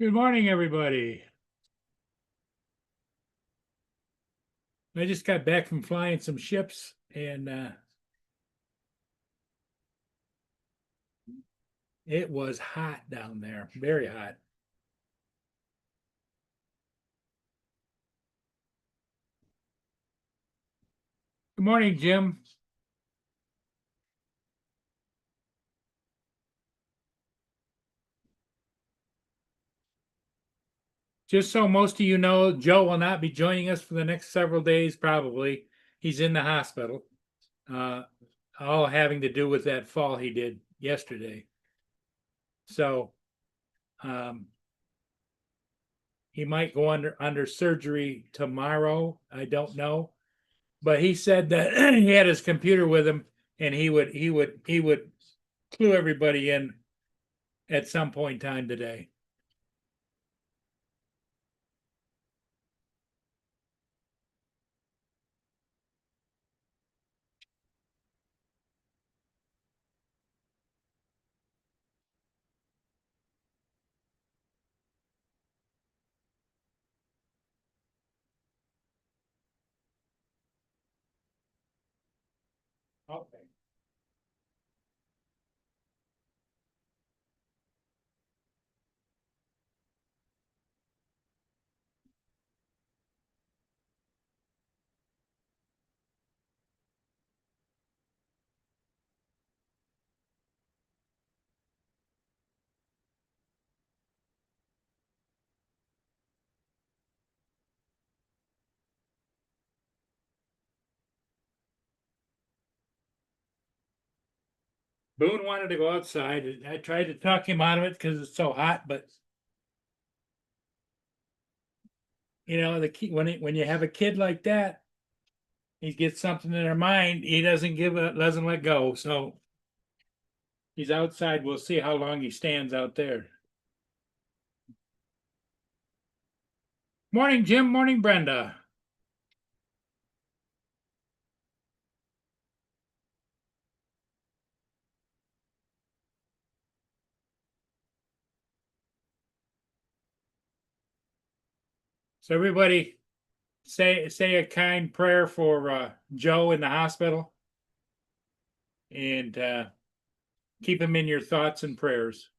Good morning, everybody. I just got back from flying some ships and it was hot down there, very hot. Good morning, Jim. Just so most of you know, Joe will not be joining us for the next several days, probably. He's in the hospital, uh, all having to do with that fall he did yesterday. So um, he might go under surgery tomorrow. I don't know, but he said that he had his computer with him and he would clue everybody in at some point in time today. Okay. Boone wanted to go outside. I tried to talk him out of it because it's so hot, but the key when you have a kid like that, he gets something in their mind, he doesn't let go. So he's outside. We'll see how long he stands out there. Morning, Jim. Morning, Brenda. So everybody say a kind prayer for Joe in the hospital and keep him in your thoughts and prayers.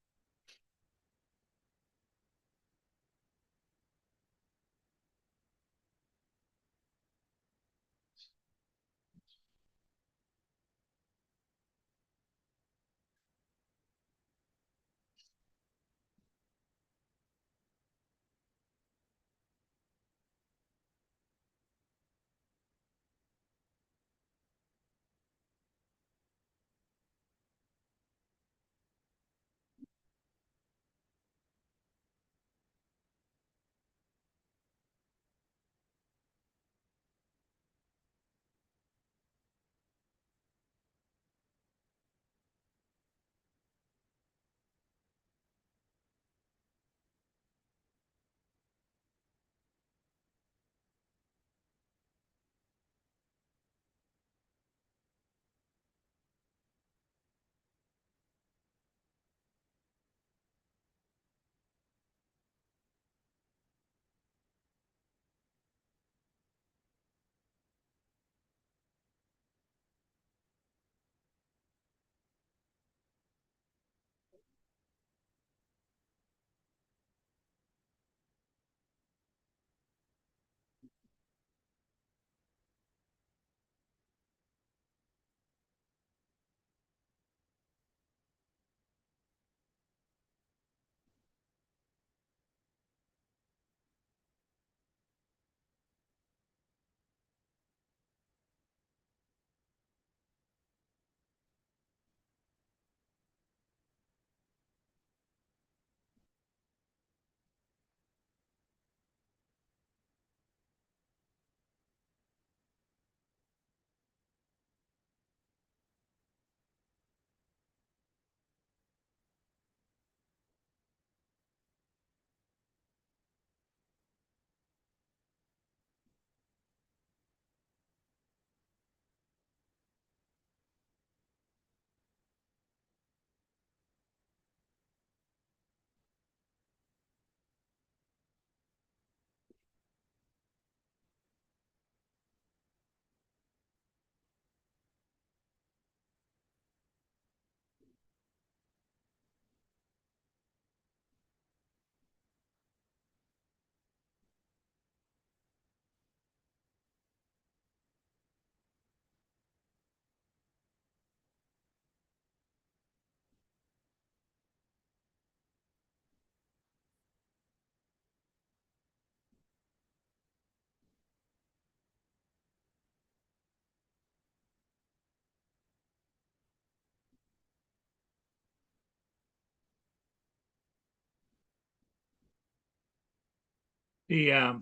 The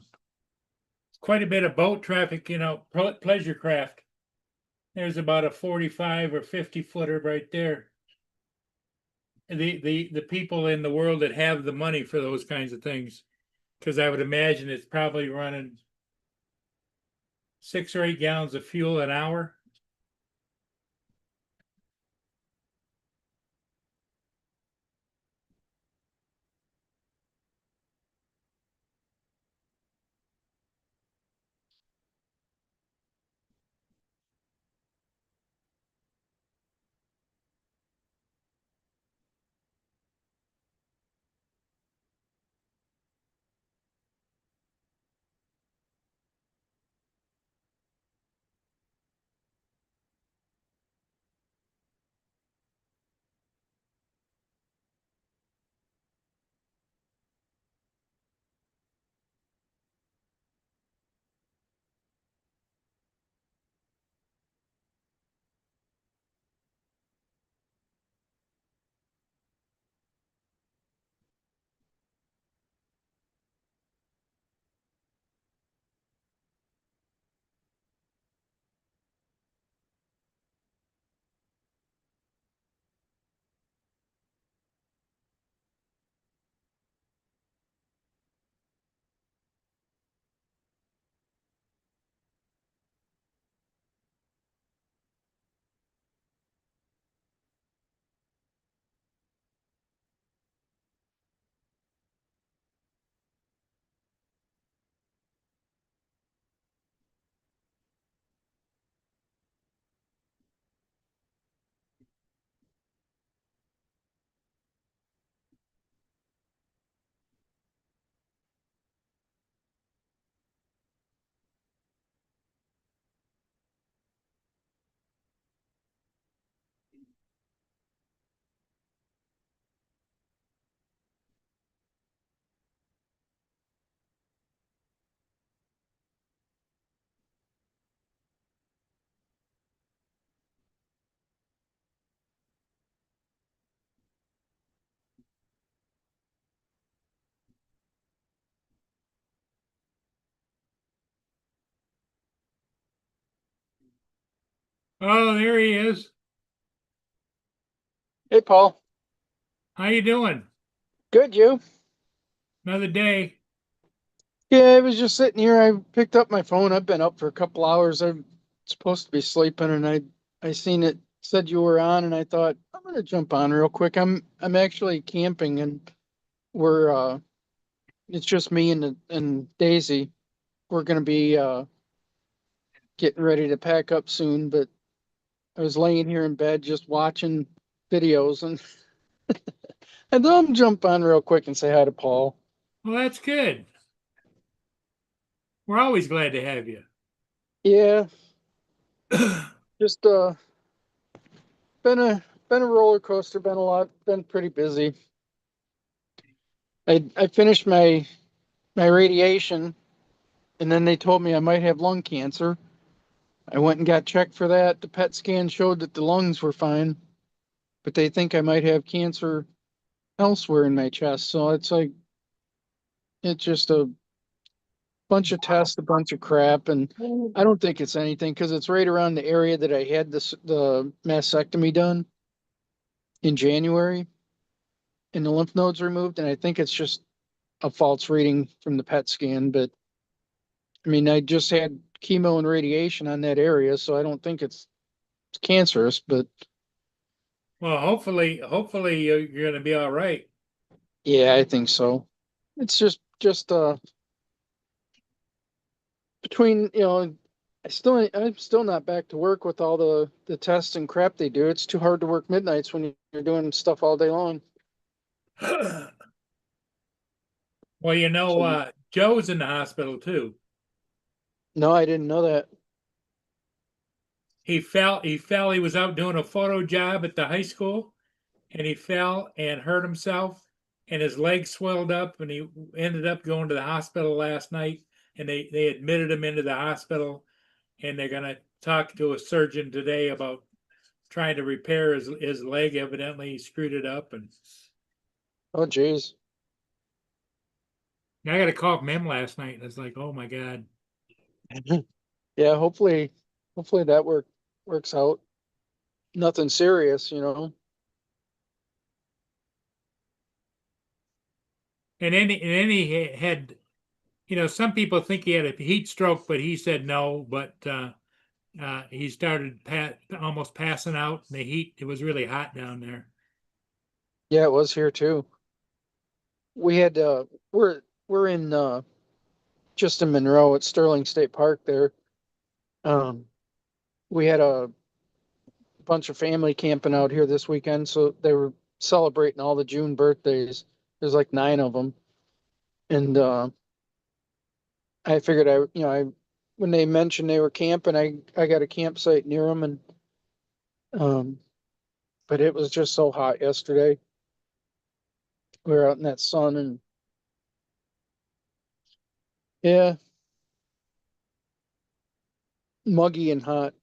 quite a bit of boat traffic, pleasure craft. There's about a 45 or 50 footer right there. The people in the world that have the money for those kinds of things, because I would imagine it's probably running 6 or 8 gallons of fuel an hour. Oh, there he is. Hey, Paul. How you doing? Good, you? Another day. Yeah, I was just sitting here. I picked up my phone. I've been up for a couple hours. I'm supposed to be sleeping, and I seen it said you were on, and I thought I'm gonna jump on real quick. I'm actually camping, and we're it's just me and Daisy. We're gonna be getting ready to pack up soon, but I was laying here in bed just watching videos, and I thought I'm jump on real quick and say hi to Paul. Well, that's good. We're always glad to have you. Yeah, just been a roller coaster, been a lot, been pretty busy. I finished my radiation, and then they told me I might have lung cancer. I went and got checked for that. The PET scan showed that the lungs were fine, but they think I might have cancer elsewhere in my chest. So it's like it's just a bunch of tests, a bunch of crap, and I don't think it's anything because it's right around the area that I had the mastectomy done in January and the lymph nodes removed, and I think it's just a false reading from the PET scan. But I mean, I just had chemo and radiation on that area, so I don't think it's cancerous. But Well, hopefully you're going to be all right. yeah, I think so. It's just between I'm still not back to work with all the tests and crap they do. It's too hard to work midnights when you're doing stuff all day long. Well, So Joe's in the hospital too. no, I didn't know that. He was out doing a photo job at the high school and he fell and hurt himself and his leg swelled up and he ended up going to the hospital last night and they admitted him into the hospital and they're going to talk to a surgeon today about trying to repair his leg. Evidently he screwed it up and Oh, geez. I got a call from him last night. And it's like, oh my God. Yeah, hopefully that works out. Nothing serious, you know. And then he had, some people think he had a heat stroke, but he said no. But he started almost passing out in the heat. It was really hot down there. Yeah, it was here too. We had we're in just in Monroe at Sterling State Park there. Um, we had a bunch of family camping out here this weekend, so they were celebrating all the June birthdays. There's like 9 of them, and I figured I when they mentioned they were camping, I got a campsite near them, and um, but it was just so hot yesterday. We were out in that sun, and yeah, muggy and hot.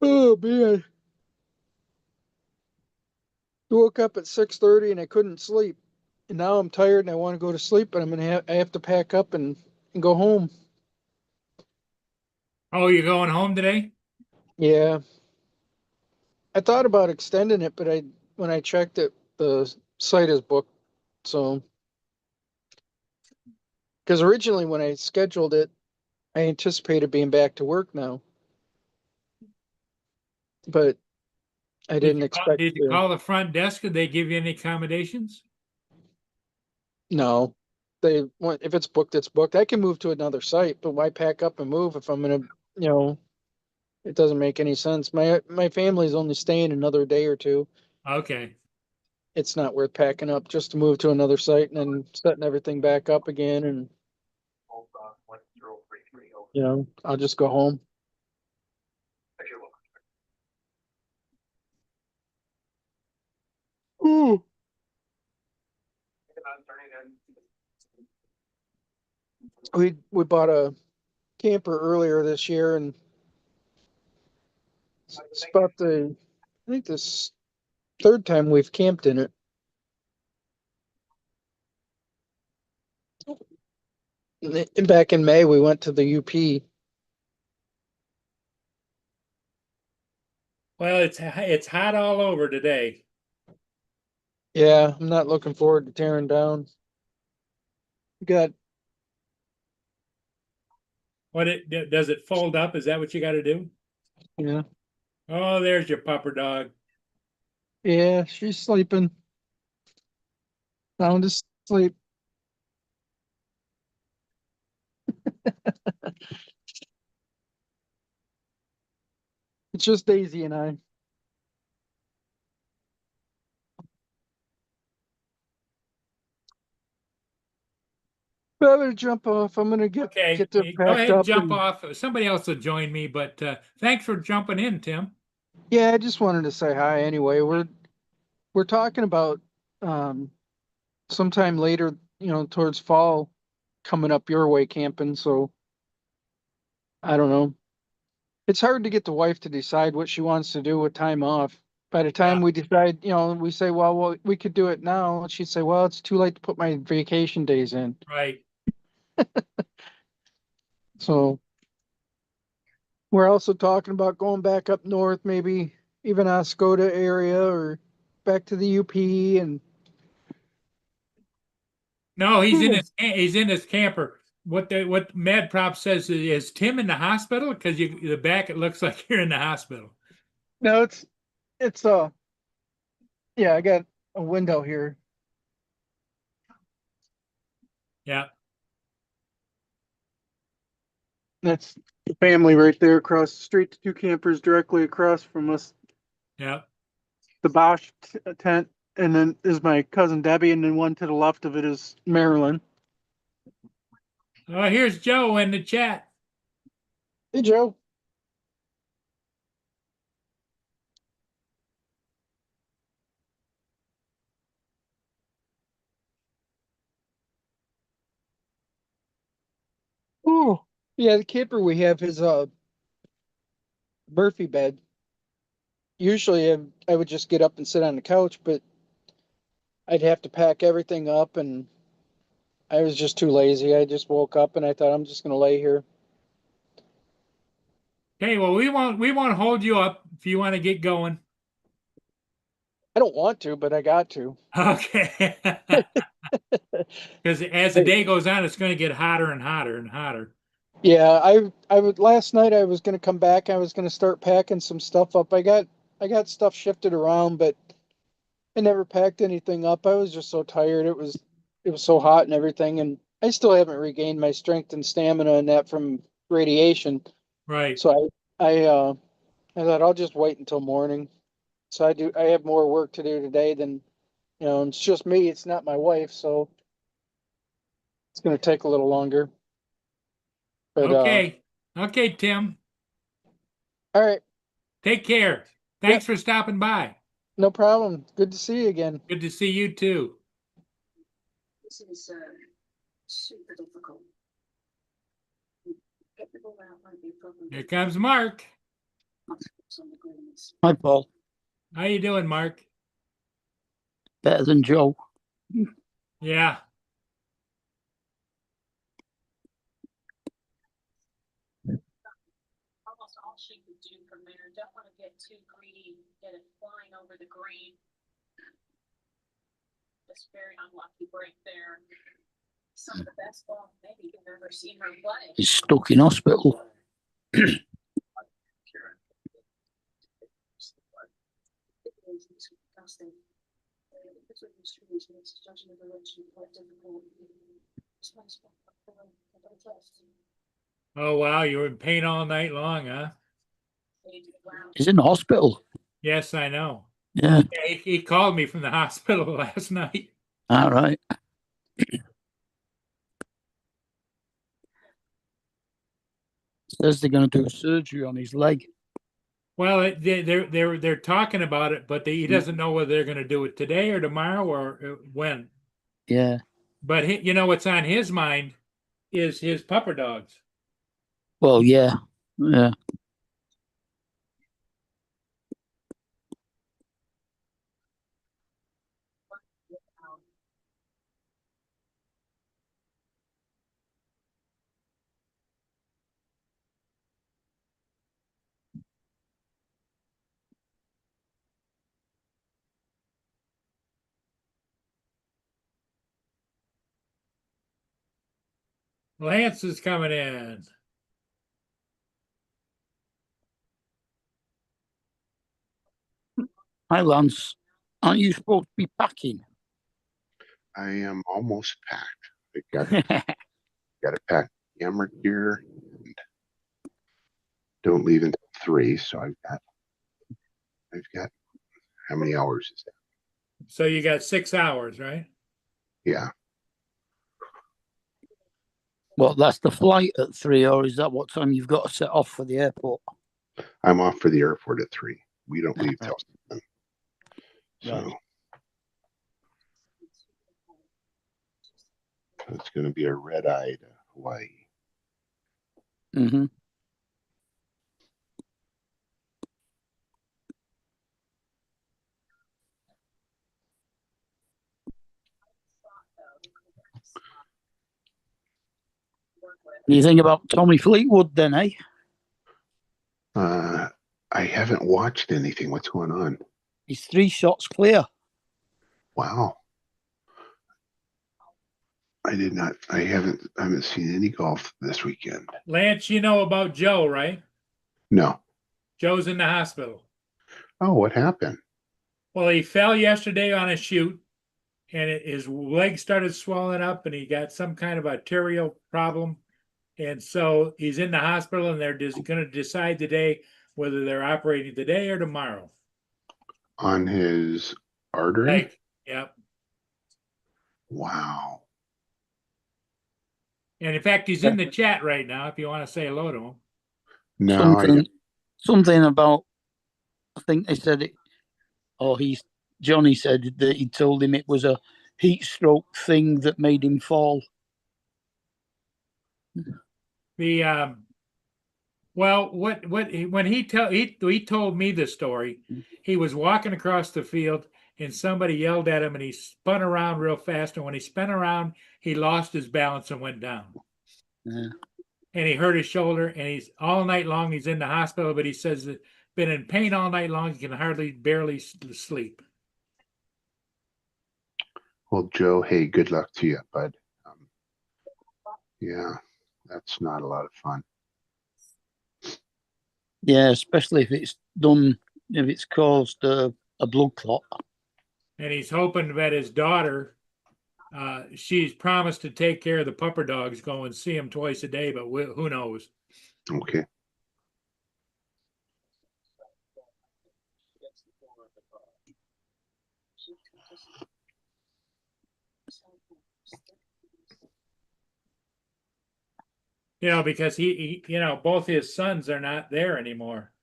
Oh man, I woke up at 6:30 and I couldn't sleep, and now I'm tired and I want to go to sleep, but I have to pack up and go home. Oh, you're going home today? Yeah, I thought about extending it, but I when I checked it, the site is booked. So, because originally when I scheduled it, I anticipated being back to work now, but I Did didn't you call, expect did you to. call the front desk? Did they give you any accommodations? No, they want if it's booked, it's booked. I can move to another site, but why pack up and move if I'm gonna, you know, it doesn't make any sense. My family's only staying another day or two. Okay. It's not worth packing up just to move to another site and then setting everything back up again. And I'll just go home. Ooh. We bought a camper earlier this year, and it's about I think this third time we've camped in it. And back in May, we went to the UP. Well, it's hot all over today. Yeah, I'm not looking forward to tearing down. We got, Does it fold up? Is that what you got to do? yeah, Oh, there's your pupper dog. yeah, she's sleeping, sound asleep. It's just Daisy and I. But I'm gonna jump off. I'm gonna Okay, get this go packed ahead and up, jump and off. Somebody else will join me, but thanks for jumping in, Tim. yeah, I just wanted to say hi anyway. We're talking about um sometime later, towards fall coming up your way camping, so I don't know. It's hard to get the wife to decide what she wants to do with time off. By the Yeah, time we decide, we say, well, we could do it now. And she'd say, well, it's too late to put my vacation days in. right. So we're also talking about going back up north, maybe even Oscoda area or back to the UP. And No, no, he's in his camper. What Mad Prop says is Tim in the hospital? Because the back it looks like you're in the hospital. it's yeah, I got a window here. Yeah, That's the family right there across the street. The two campers directly across from us. yeah. The Bosch tent, and then is my cousin Debbie, and then one to the left of it is Marilyn. Oh, here's Joe in the chat. Hey, Joe. Oh, yeah, the camper we have is a Murphy bed. usually I would just get up and sit on the couch, but I'd have to pack everything up and I was just too lazy. I just woke up and I thought I'm just gonna lay here. Okay, well, we won't hold you up if you want to get going. I don't want to, but I got to. Okay. Because as the day goes on, it's going to get hotter and hotter and hotter. Yeah, I would last night I was gonna come back, I was gonna start packing some stuff up. I got stuff shifted around, but I never packed anything up. I was just so tired. It was so hot and everything, and I still haven't regained my strength and stamina and that from radiation. Right. So I thought I'll just wait until morning. So I have more work to do today than and it's just me, it's not my wife, so it's gonna take a little longer. But Okay. Okay, Tim. all right, Take care. yep, Thanks for stopping by. no problem. Good to see you again. Good to see you too. This is super difficult. Get the ball out might be a problem. Here comes Mark. Obstacles on the greens. Hi, Paul. How you doing, Mark? Better than Joe. Yeah. Almost all she could do from there. Don't want to get too greedy, get it flying over the green. Just very unlucky break there. Some of the best ball maybe you've ever seen her play. He's stuck in hospital. It is disgusting. Between these trees, it's judging the direction quite difficult. It's nice spot. Oh, wow. You were in pain all night long, huh? He's in the hospital. Yes, I know. Yeah. Yeah, he called me from the hospital last night. All right. Says they're going to do a surgery on his leg. Well, they're talking about it, but he doesn't know whether they're going to do it today or tomorrow or when. Yeah. But what's on his mind is his pupper dogs. Well, yeah. Yeah. Lance is coming in. Hi, Lance. Aren't you supposed to be packing? I am almost packed. I got to pack camera gear and don't leave until 3. So I've got how many hours is that? So you got 6 hours, right? Yeah, Well, that's the flight at 3, or is that what time you've got to set off for the airport? I'm off for the airport at 3. We don't leave till 7. So Right. it's going to be a red eye to Hawaii. Mm-hmm. Anything about Tommy Fleetwood then, eh? I haven't watched anything. What's going on? He's 3 shots clear. Wow. I haven't seen any golf this weekend. Lance, you know about Joe, right? No. Joe's in the hospital. Oh, what happened? Well, he fell yesterday on a shoot, and his leg started swelling up, and he got some kind of arterial problem. And so he's in the hospital, and they're just going to decide today whether they're operating today or tomorrow. On his artery? Like, yep. Wow. And in fact, he's in the chat right now if you want to say hello to him. No, Something about, I think they said it, or Johnny said that he told him it was a heat stroke thing that made him fall. The Well, when he told me the story, he was walking across the field and somebody yelled at him and he spun around real fast. And when he spun around, he lost his balance and went down. Yeah. And he hurt his shoulder and he's all night long, he's in the hospital, but he says that been in pain all night long. He can hardly barely sleep. Well, Joe, hey, good luck to you, bud. Yeah, that's not a lot of fun. Yeah, especially if it's done, if it's caused a blood clot. And he's hoping that his daughter, she's promised to take care of the pupper dogs, go and see him twice a day, but who knows? Okay. You know, because both his sons are not there anymore.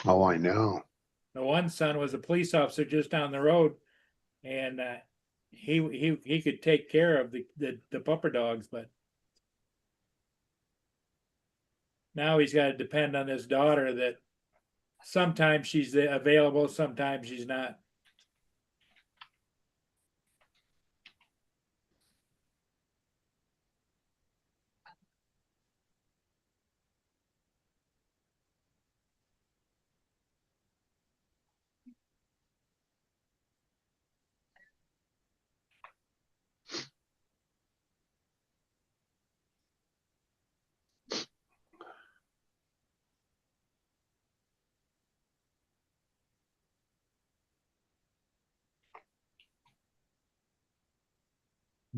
Oh, I know. The one son was a police officer just down the road, and he could take care of the pupper dogs, but now he's got to depend on his daughter that sometimes she's available, sometimes she's not.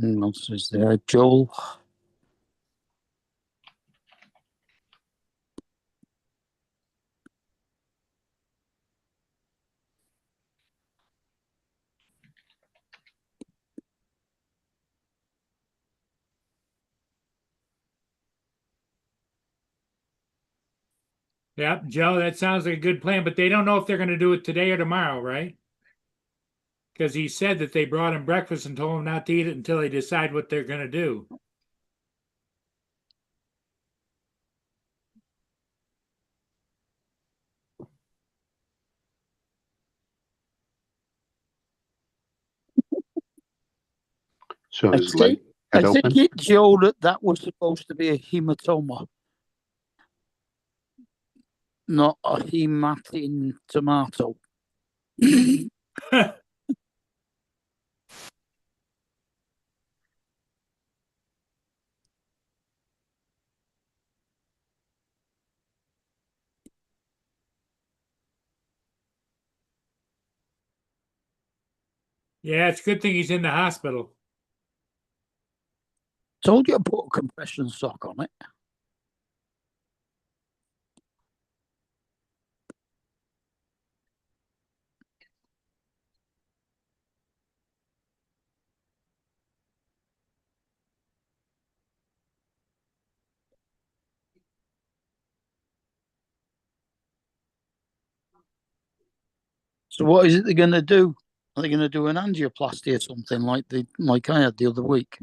Who else is there? Joel. Yep, Joe, that sounds like a good plan, but they don't know if they're going to do it today or tomorrow, right? Because he said that they brought him breakfast and told him not to eat it until they decide what they're going to do. So I his leg think cut I think open? it, Joe, that was supposed to be a hematoma, not a hematin tomato. Yeah, it's a good thing he's in the hospital. Told you to put a compression sock on it. So what is it they're going to do? Are they going to do an angioplasty or something like I had the other week?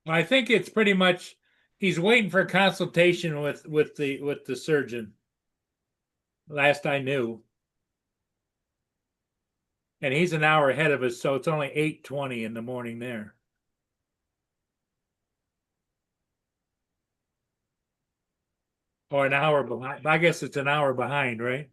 I think it's pretty much he's waiting for a consultation with the surgeon. Last I knew. And he's an hour ahead of us, so it's only 8:20 in the morning there. Or an hour behind. I guess it's an hour behind, right?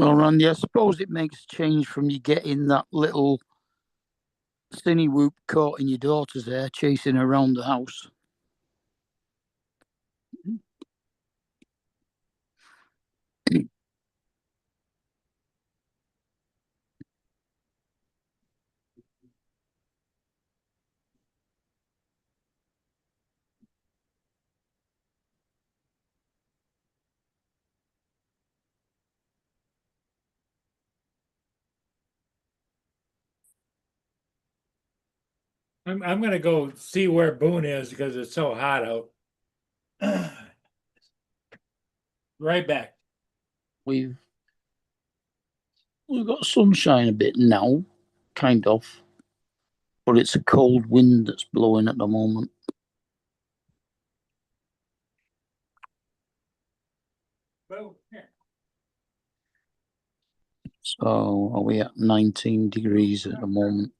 Well, Randy, I suppose it makes a change from you getting that little Cinny whoop caught in your daughter's hair chasing her around the house. I'm gonna go see where Boone is because it's so hot out. Right back. We've got sunshine a bit now, kind of, but it's a cold wind that's blowing at the moment. Boone, here. So are we at 19 degrees at the moment?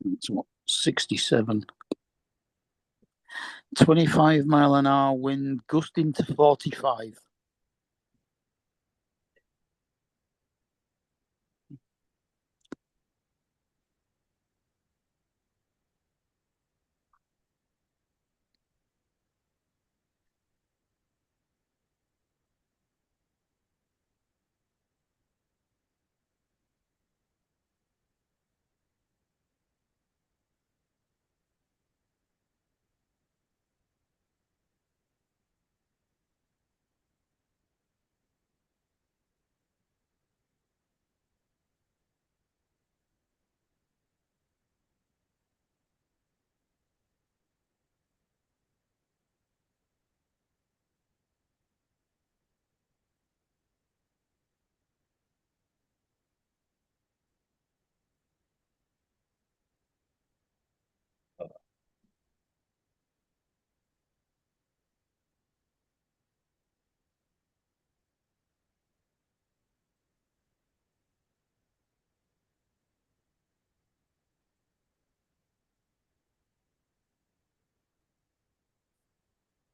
It's what, 67. 25-mile-an-hour wind gusting to 45.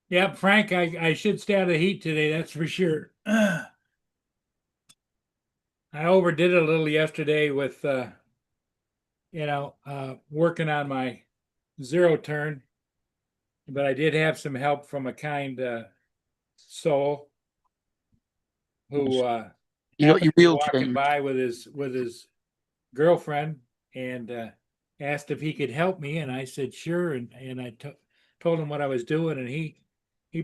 Yeah, Frank, I should stay out of the heat today, that's for sure. I overdid it a little yesterday with working on my zero turn, but I did have some help from a kind soul who You got happened your to be wheel walking changed. by with his girlfriend and asked if he could help me, and I said sure, and I told him what I was doing, and he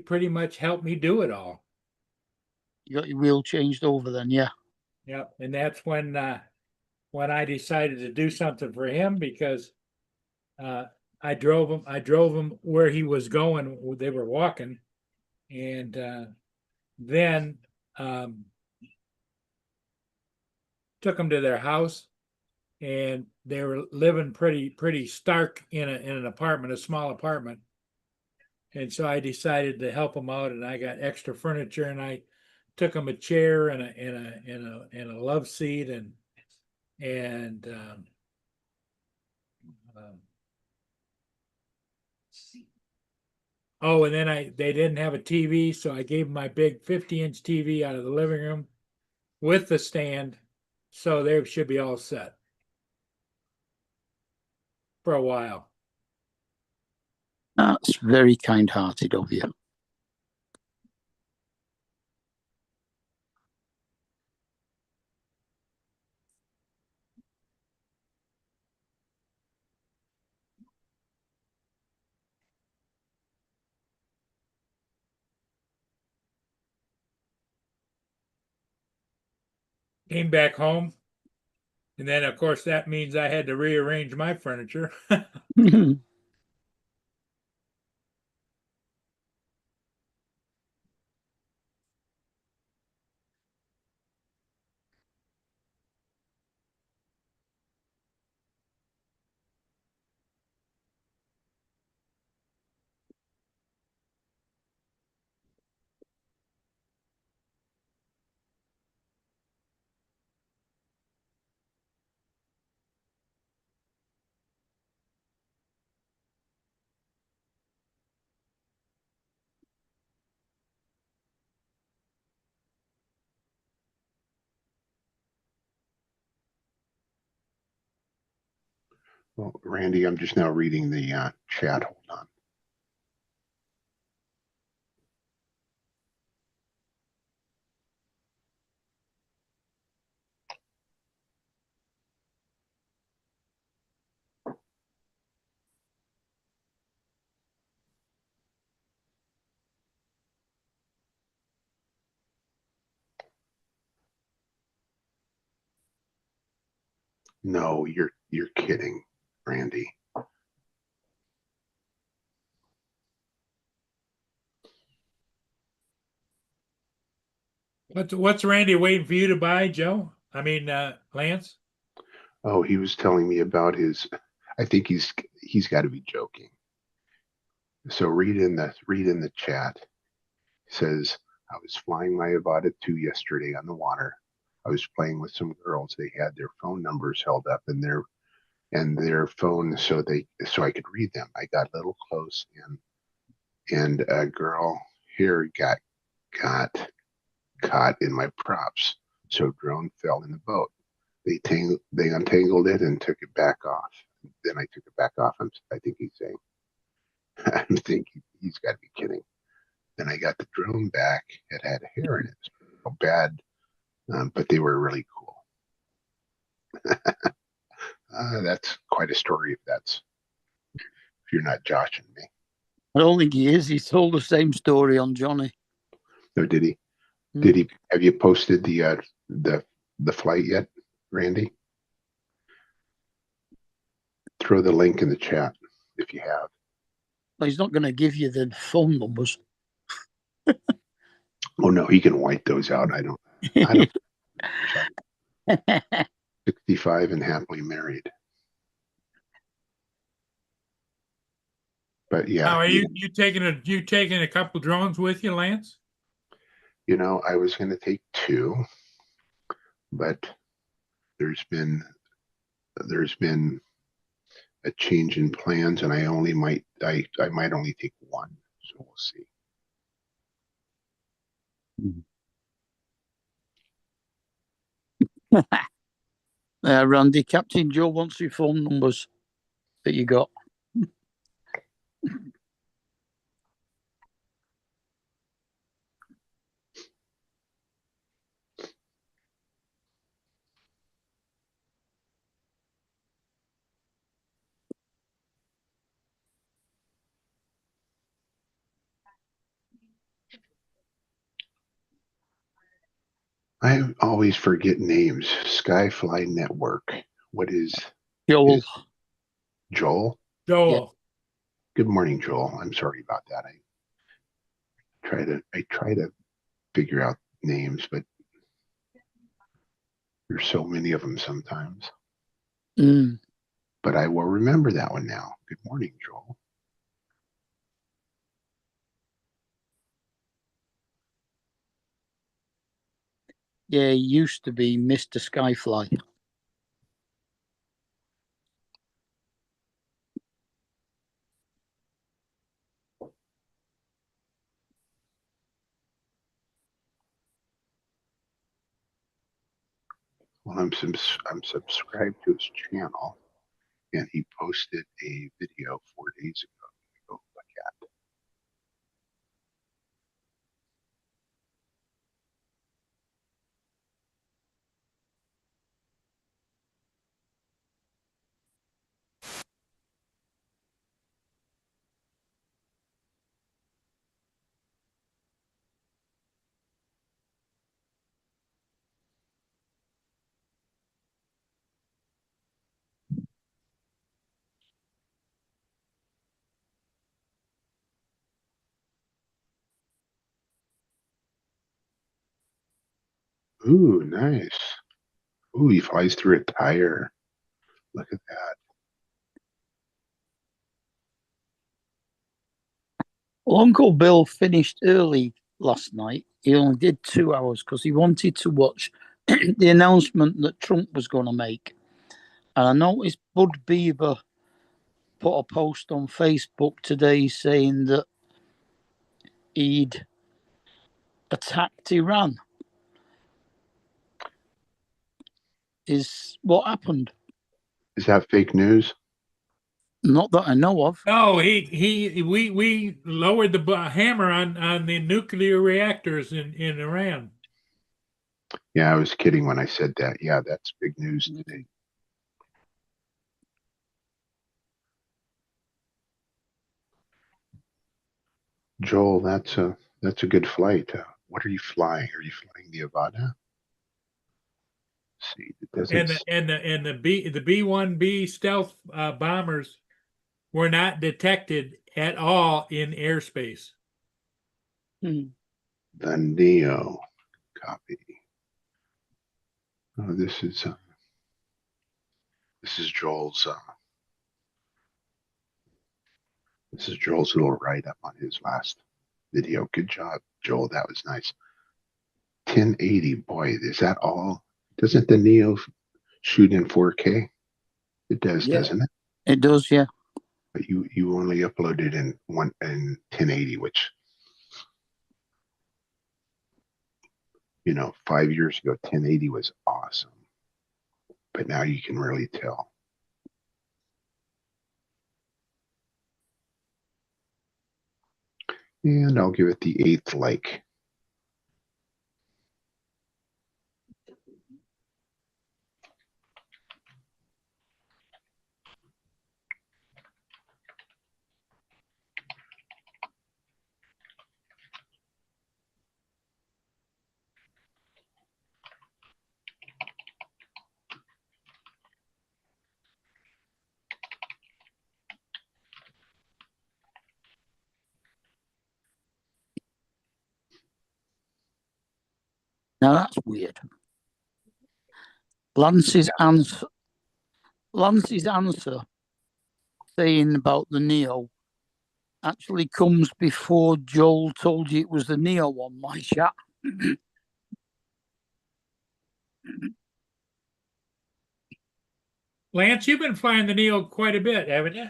pretty much helped me do it all. You got your wheel changed over then, yeah. Yep, and that's when I decided to do something for him because uh, I drove him where he was going. They were walking, and then um, took them to their house, and they were living pretty stark in an apartment, a small apartment. And so I decided to help them out, and I got extra furniture, and I took them a chair and a love seat and um, oh, and then they didn't have a TV, so I gave them my big 50-inch TV out of the living room with the stand, so they should be all set for a while. That's very kind-hearted of you. Came back home, and then of course that means I had to rearrange my furniture. Well, Randy, I'm just now reading the chat. Hold on. No, you're kidding, Randy. What's Randy waiting for you to buy, Joe? I mean, Lance? Oh, he was telling me about his. I think he's got to be joking. So read in the chat. It says, I was flying my Avata 2 yesterday on the water. I was playing with some girls. They had their phone numbers held up in their phone so I could read them. I got a little close and a girl here got caught in my props. So drone fell in the boat. They untangled it and took it back off. Then I took it back off. I think he's saying. I'm thinking he's got to be kidding. Then I got the drone back. It had a hair in it. So bad, but they were really cool. That's quite a story. If you're not joshing me. I don't think he is. He's told the same story on Johnny. No, did he? Mm. Did he? Have you posted the flight yet, Randy? Throw the link in the chat if you have. Well, he's not going to give you the phone numbers. Oh no, he can white those out. I don't. 65 and happily married. But yeah, Now, are you taking a couple drones with you, Lance? I was going to take 2, but there's been a change in plans, and I might only take 1. So we'll see. Randy, Captain Joe wants your phone numbers that you got. I always forget names. Skyfly Network. What is Joel. Joel? Joel. Good morning, Joel. I'm sorry about that. I try to figure out names, but there's so many of them sometimes. Mm. But I will remember that one now. Good morning, Joel. Yeah, he used to be Mr. Skyfly. Well, I'm subscribed to his channel, and he posted a video 4 days ago. Go look at. Ooh, nice. Ooh, he flies through a tire. Look at that. Well, Uncle Bill finished early last night. He only did 2 hours because he wanted to watch the announcement that Trump was going to make. And I noticed Bud Beaver put a post on Facebook today saying that he'd attacked Iran. Is what happened. Is that fake news? Not that I know of. No, we lowered the hammer on the nuclear reactors in Iran. Yeah, I was kidding when I said that. Yeah, that's big news today. Joel, that's a good flight. What are you flying? Are you flying the Avada? See, it doesn't. The B-1B stealth bombers were not detected at all in airspace. Hmm. The Neo copy. Oh, this is Joel's. This is Joel's little write up on his last video. Good job, Joel. That was nice. 1080. Boy, is that all? Doesn't the Neo shoot in 4K? It does, Yeah. doesn't it? It does, yeah. But you only uploaded in 1080, which 5 years ago 1080 was awesome, but now you can really tell. And I'll give it the 8th like. Now that's weird. Lance's answer saying about the Neo actually comes before Joel told you it was the Neo on my chat. Lance, you've been flying the Neo quite a bit, haven't you?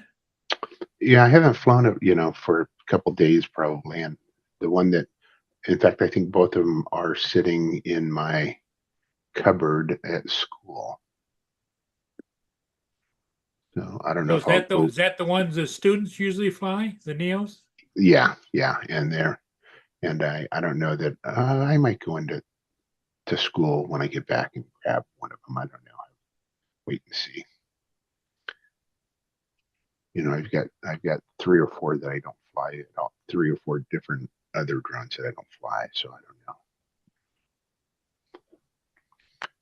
Yeah, I haven't flown it, for a couple days probably. And the one that, in fact, I think both of them are sitting in my cupboard at school. So I don't know So if I'll go. is that the ones the students usually fly, the Neos? Yeah, and I don't know that I might go into school when I get back and grab one of them. I don't know. Wait and see. I've got 3 or 4 that I don't fly at all. 3 or 4 different other drones that I don't fly, so I don't know.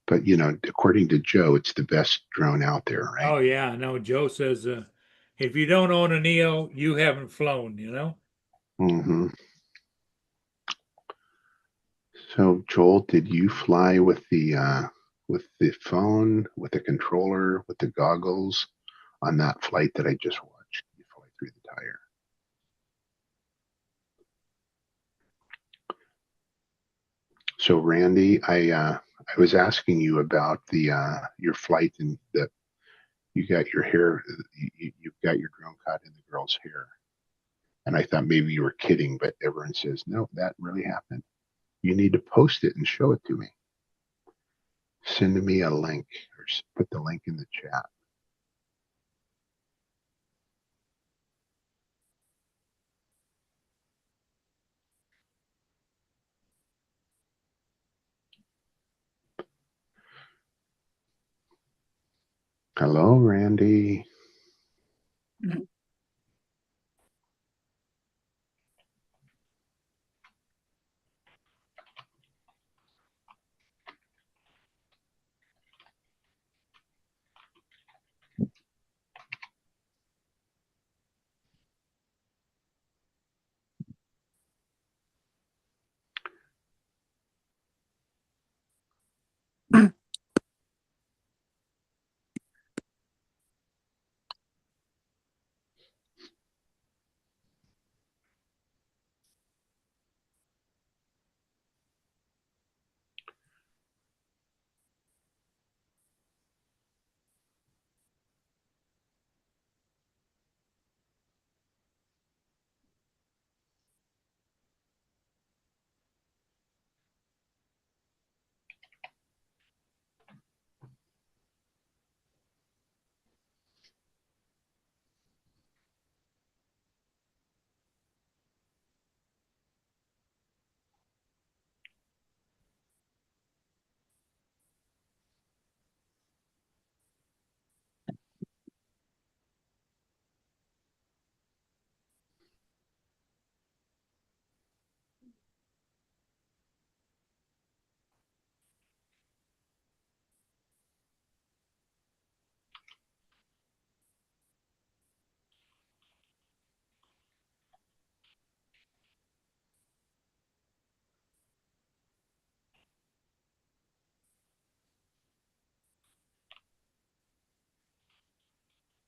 But according to Joe, it's the best drone out there, right? Oh yeah, no. Joe says if you don't own a Neo, you haven't flown. Mm-hmm. So Joel, did you fly with the phone, with the controller, with the goggles on that flight that I just watched? You fly through the tire. So Randy, I was asking you about the your flight and that you got your hair, you've got your drone caught in the girl's hair, and I thought maybe you were kidding, but everyone says no, that really happened. You need to post it and show it to me. Send me a link or put the link in the chat. Hello, Randy.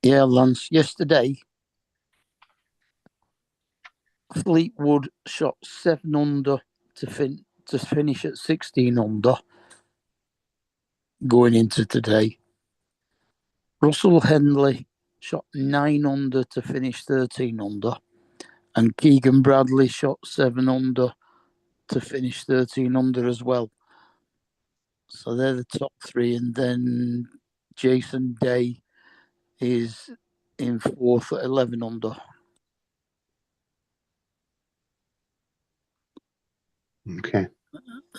Yeah, Lance. Yesterday, Fleetwood shot 7 under to finish at 16 under going into today. Russell Henley shot 9 under to finish 13 under, and Keegan Bradley shot 7 under to finish 13 under as well. So they're the top three, and then Jason Day is in fourth at 11 under. Okay.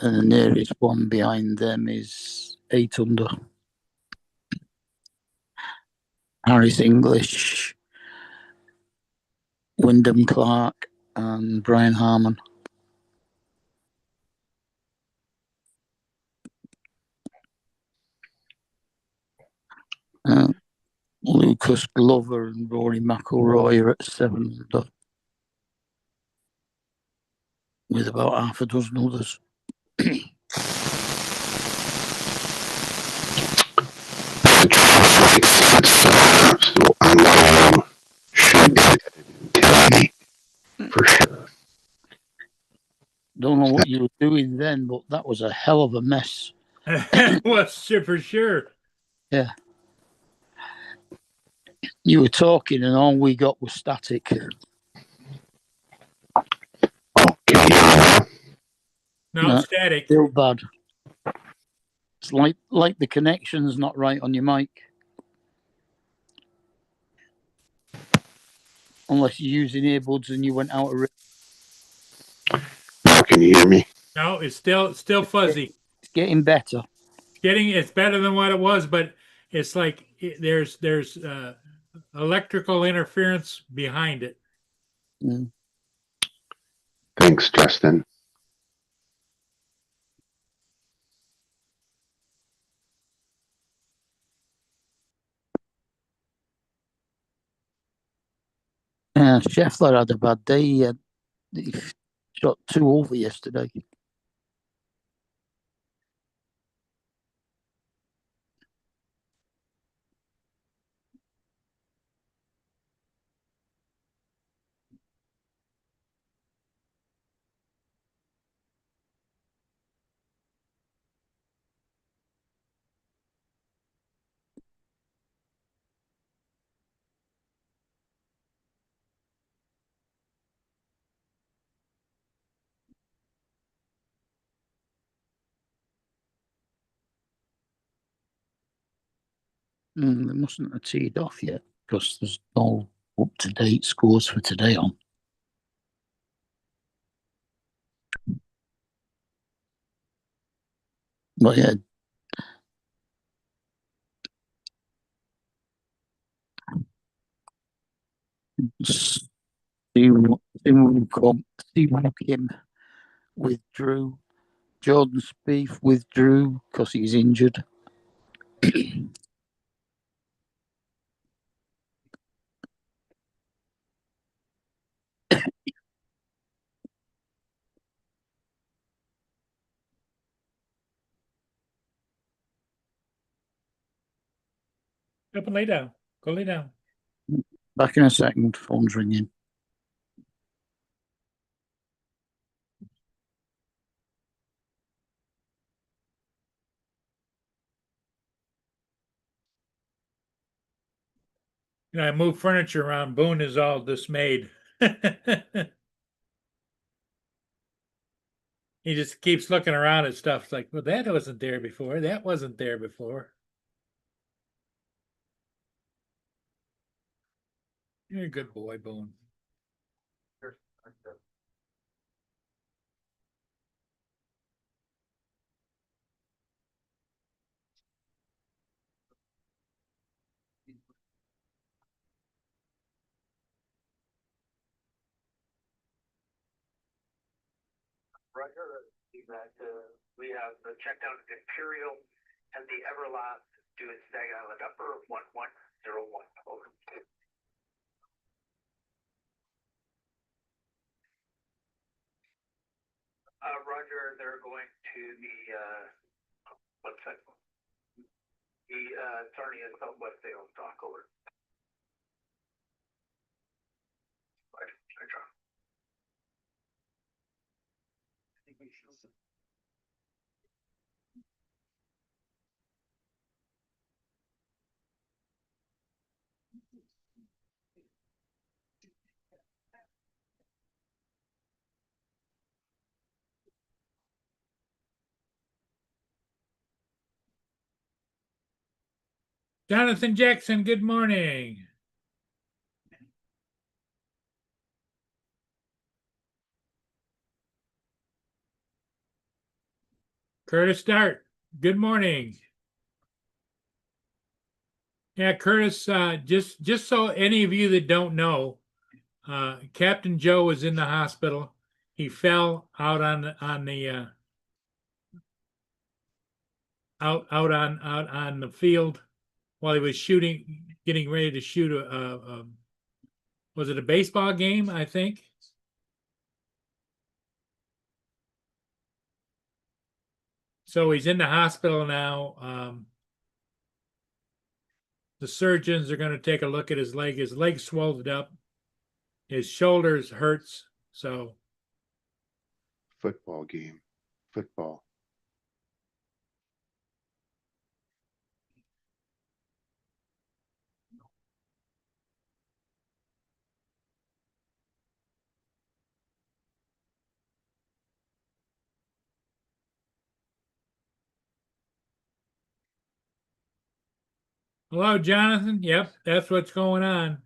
And the nearest one behind them is 8 under. Harris English, Wyndham Clark, and Brian Harmon. Lucas Glover and Rory McIlroy are at 7 under, with about half a dozen others. For sure. Don't know what you were doing then, but that was a hell of a mess. Was for sure. Yeah. You were talking and all we got was static. Okay. No, No. static. Still bad. It's like the connection's not right on your mic. Unless you're using earbuds and you went out of Now can you hear me? No, it's still fuzzy. It's getting better. It's better than what it was, but it's like there's electrical interference behind it. Mm. Thanks, Justin. Scheffler had a bad day. He shot 2 over yesterday. They mustn't have teed off yet because there's no up-to-date scores for today on. But yeah, Steve Kim withdrew. Jordan Spieth withdrew because he's injured. Up and lay down. Go lay down. Back in a second, phone's ringing. I move furniture around. Boone is all dismayed. He just keeps looking around at stuff. It's like, well, that wasn't there before. That wasn't there before. You're a good boy, Boone. Roger, that we have checked out Imperial and the Everlast doing Stag Island Upper 1101. Over. Roger, they're going to the what's that? The attorney at Southwest Sales Dock. Over. Jonathan Jackson, good morning. Curtis Dart, good morning. Yeah, Curtis, just so any of you that don't know, Captain Joe was in the hospital. He fell out on the out on the field while he was getting ready to shoot was it a baseball game, I think? So he's in the hospital now. The surgeons are going to take a look at his leg. His leg swelled up. His shoulders hurts. So Football game. Football. hello, Jonathan. Yep, that's what's going on.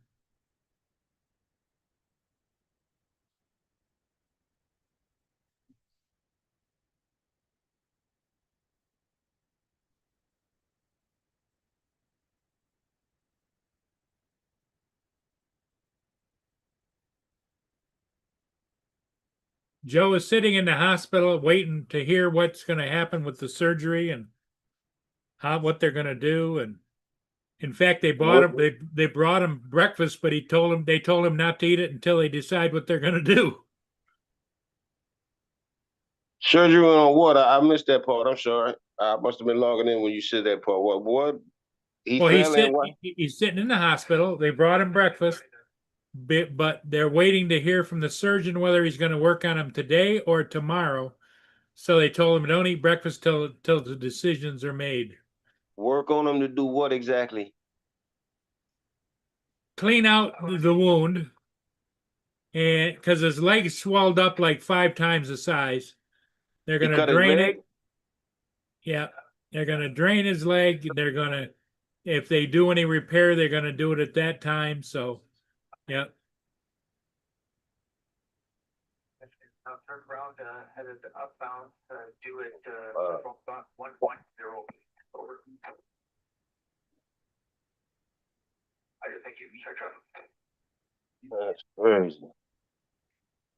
Joe is sitting in the hospital waiting to hear what's going to happen with the surgery and what they're going to do. And in fact, they brought him breakfast, but they told him not to eat it until they decide what they're going to do. Surgery on what? I missed that part. I'm sorry. I must have been logging in when you said that part. What? He Well, fell and what? he's sitting in the hospital. They brought him breakfast, but they're waiting to hear from the surgeon whether he's going to work on him today or tomorrow. So they told him don't eat breakfast till the decisions are made. Work on him to do what exactly? Clean out the wound, and because his leg swelled up like 5 times the size, they're going to drain it. Yeah, they're going to drain his leg. They're going to, if they do any repair, they're going to do it at that time. So, yeah. Turn around, headed upbound, do it, 110 over. I just think you can start trying. That's crazy.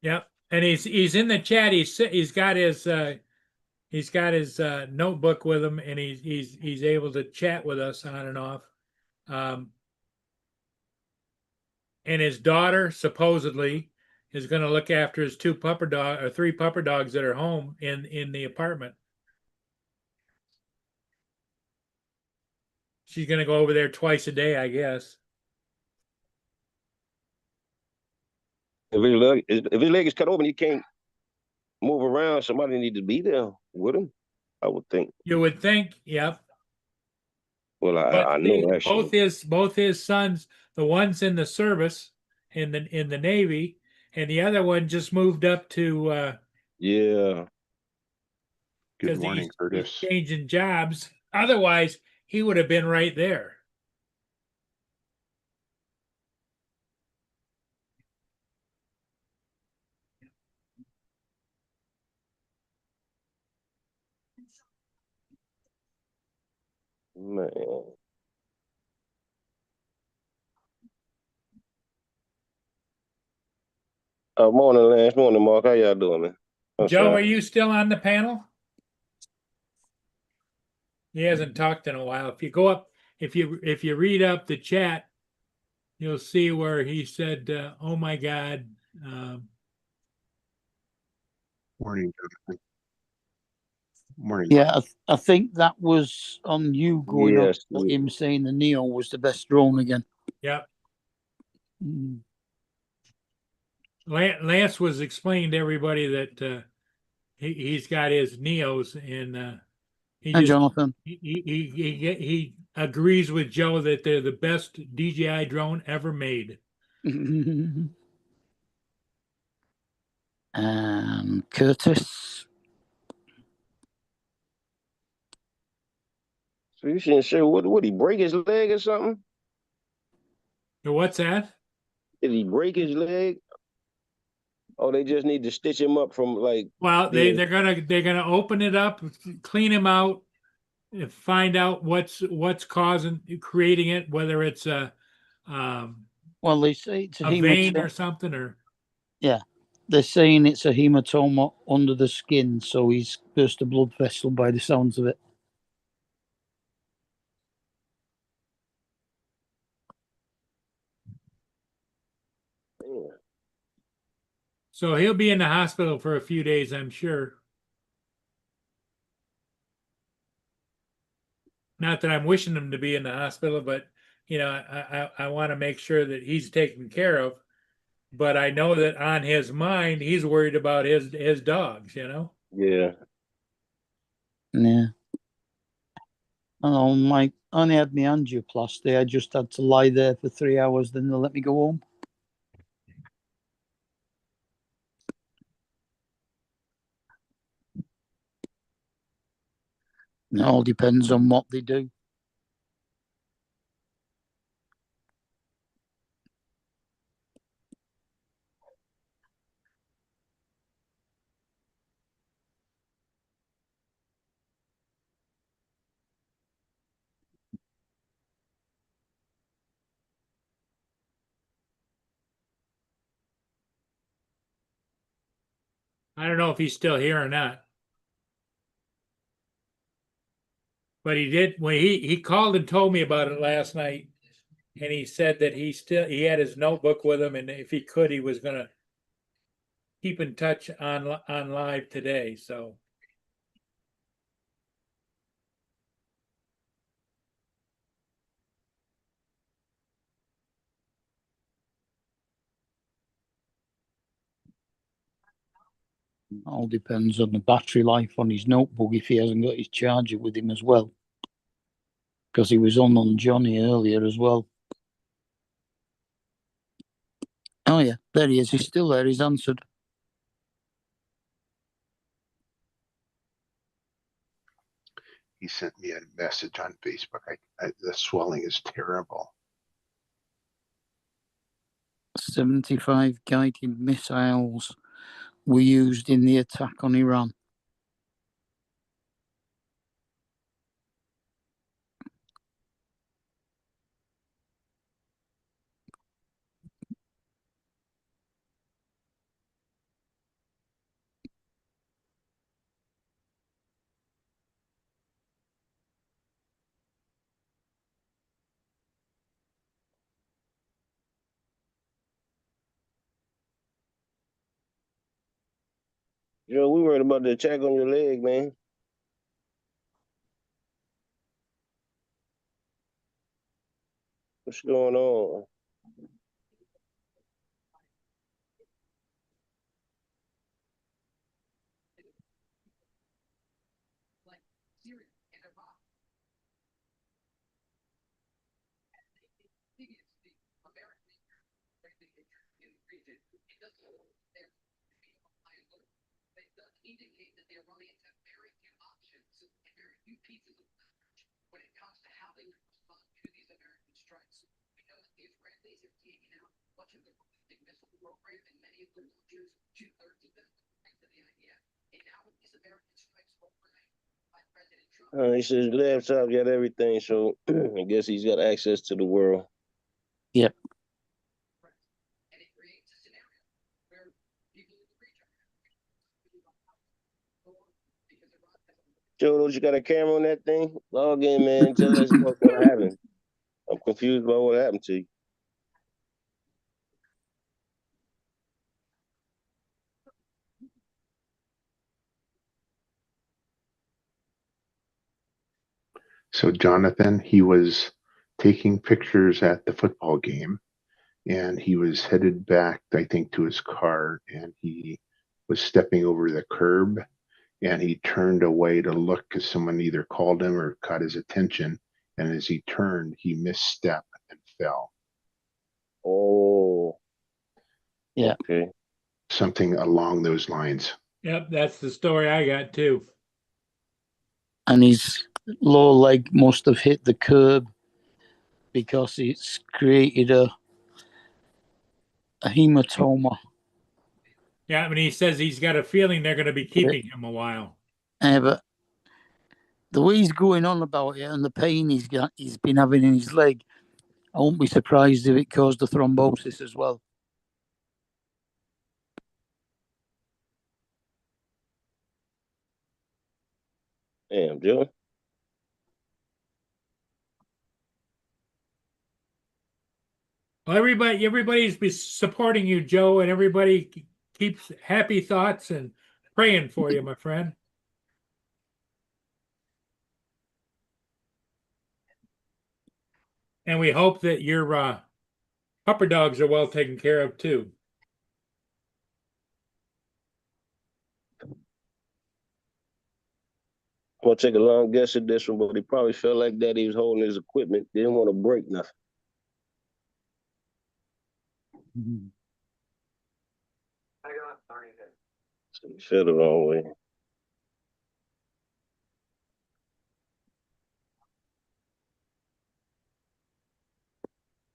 Yep, and he's in the chat. He's got his notebook with him, and he's able to chat with us on and off. And his daughter supposedly is going to look after his 3 pupper dogs that are home in the apartment. She's going to go over there twice a day, I guess. If his leg is cut open, he can't move around. Somebody need to be there with him, I would think. You would think, yep. Well, I know actually. Both his sons, the one's in the service in the Navy, and the other one just moved up to Yeah. Good morning, Curtis. He's changing jobs. Otherwise, he would have been right there. Man. Morning, Lance. Morning, Mark. How y'all doing, man? Joe, are you still on the panel? He hasn't talked in a while. If you go up, if you read up the chat, you'll see where he said, "Oh my God." Morning, Jonathan. Morning. Yeah, I think that was on you going Yes, up, him saying the Neo was the best drone again. Yep. Mm. Lance was explaining to everybody that he's got his Neos and he And just Jonathan. he agrees with Joe that they're the best DJI drone ever made. Curtis. So you shouldn't say what? Would he break his leg or something? What's that? Did he break his leg? Oh, they just need to stitch him up from like. Well, the- they're gonna open it up, clean him out, and find out what's creating it, whether it's Well, they say it's a vein or hematoma. something, or They're saying it's a hematoma under the skin, so he's burst a blood vessel by the sounds of it. Man. so he'll be in the hospital for a few days, I'm sure. Not that I'm wishing him to be in the hospital, but I want to make sure that he's taken care of. But I know that on his mind, he's worried about his dogs. Yeah. Yeah. I know, Mike only had my angioplasty. I just had to lie there for 3 hours, then they let me go home. It all depends on what they do. I don't know if he's still here or not. But he did when he called and told me about it last night, and he said that he had his notebook with him, and if he could, he was gonna keep in touch on live today. So It all depends on the battery life on his notebook if he hasn't got his charger with him as well. Because he was on Johnny earlier as well. Oh yeah, there he is. He's still there. He's answered. He sent me a message on Facebook. The swelling is terrible. 75 guided missiles were used in the attack on Iran. Joe, we worried about the attack on your leg, man. What's going on? He says laptop got everything, so I guess he's got access to the world. Yep. Joe, don't you got a camera on that thing? Log in, man. Tell us what's gonna happen. I'm confused about what happened to you. So Jonathan, he was taking pictures at the football game, and he was headed back, I think, to his car, and he was stepping over the curb, and he turned away to look because someone either called him or caught his attention. And as he turned, he misstepped and fell. Oh. Yeah. Okay. Something along those lines. Yep, that's the story I got too. And his lower leg must have hit the curb because it's created a hematoma. Yeah, but he says he's got a feeling they're going to be keeping him a while. But the way he's going on about it and the pain he's been having in his leg, I won't be surprised if it caused a thrombosis as well. Damn, Joe. Well, everybody's be supporting you, Joe, and everybody keeps happy thoughts and praying for you, my friend. And we hope that your pupper dogs are well taken care of too. I'm gonna take a long guess at this one, but he probably felt like that he was holding his equipment, didn't want to break nothing. I got 30 days. So he felt the wrong way.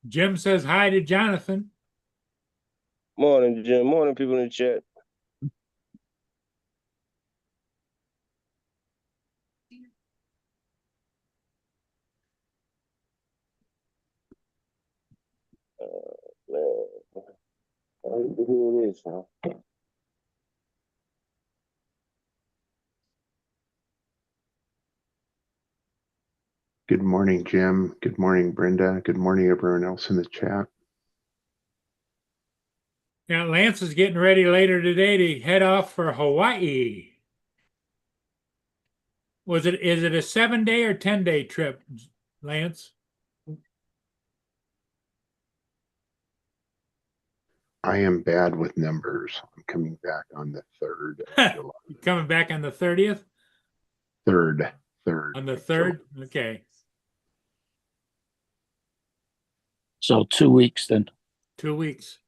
Jim says hi to Jonathan. Morning, Jim. Morning, people in the chat. Man. Who it is, huh? Good morning, Jim. Good morning, Brenda. Good morning, everyone else in the chat. Now, Lance is getting ready later today to head off for Hawaii. Is it a 7-day or 10-day trip, Lance? I am bad with numbers. I'm coming back on the 3rd of July. Coming back on the 30th? 3rd. On the 3rd? Okay. So 2 weeks then. 2 weeks.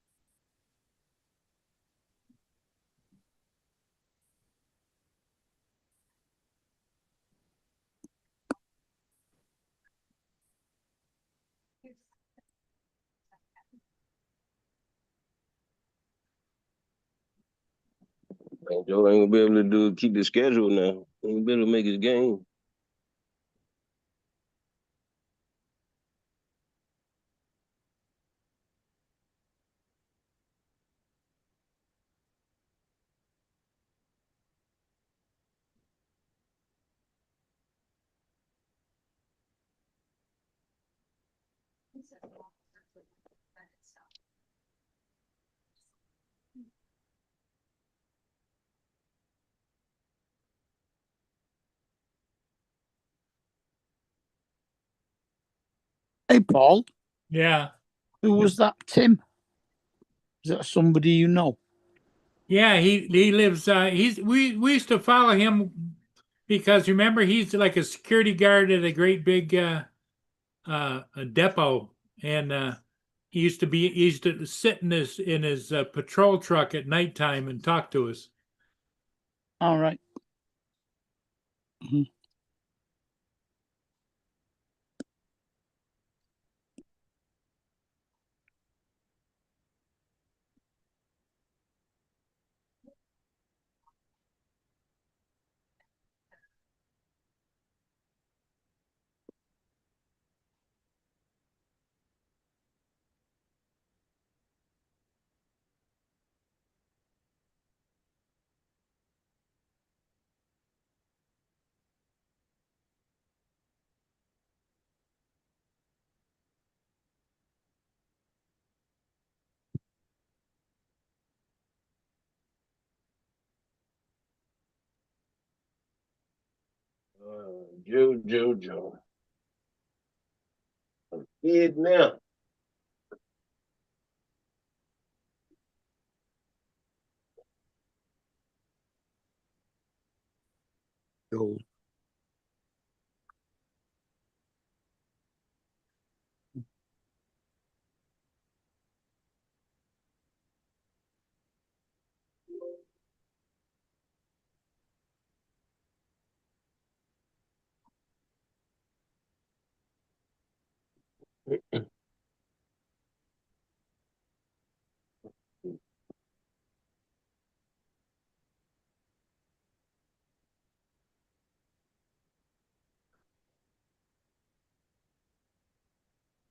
Man, Joe ain't gonna be able to keep the schedule now. He ain't gonna be able to make his game. Hey, Paul, Yeah. who was that? Tim? Is that somebody you know? Yeah, he lives we used to follow him because remember he's like a security guard at a great big a depot, and he used to sit in his patrol truck at nighttime and talk to us. All right. Mhm. Joe. Kid now. gold.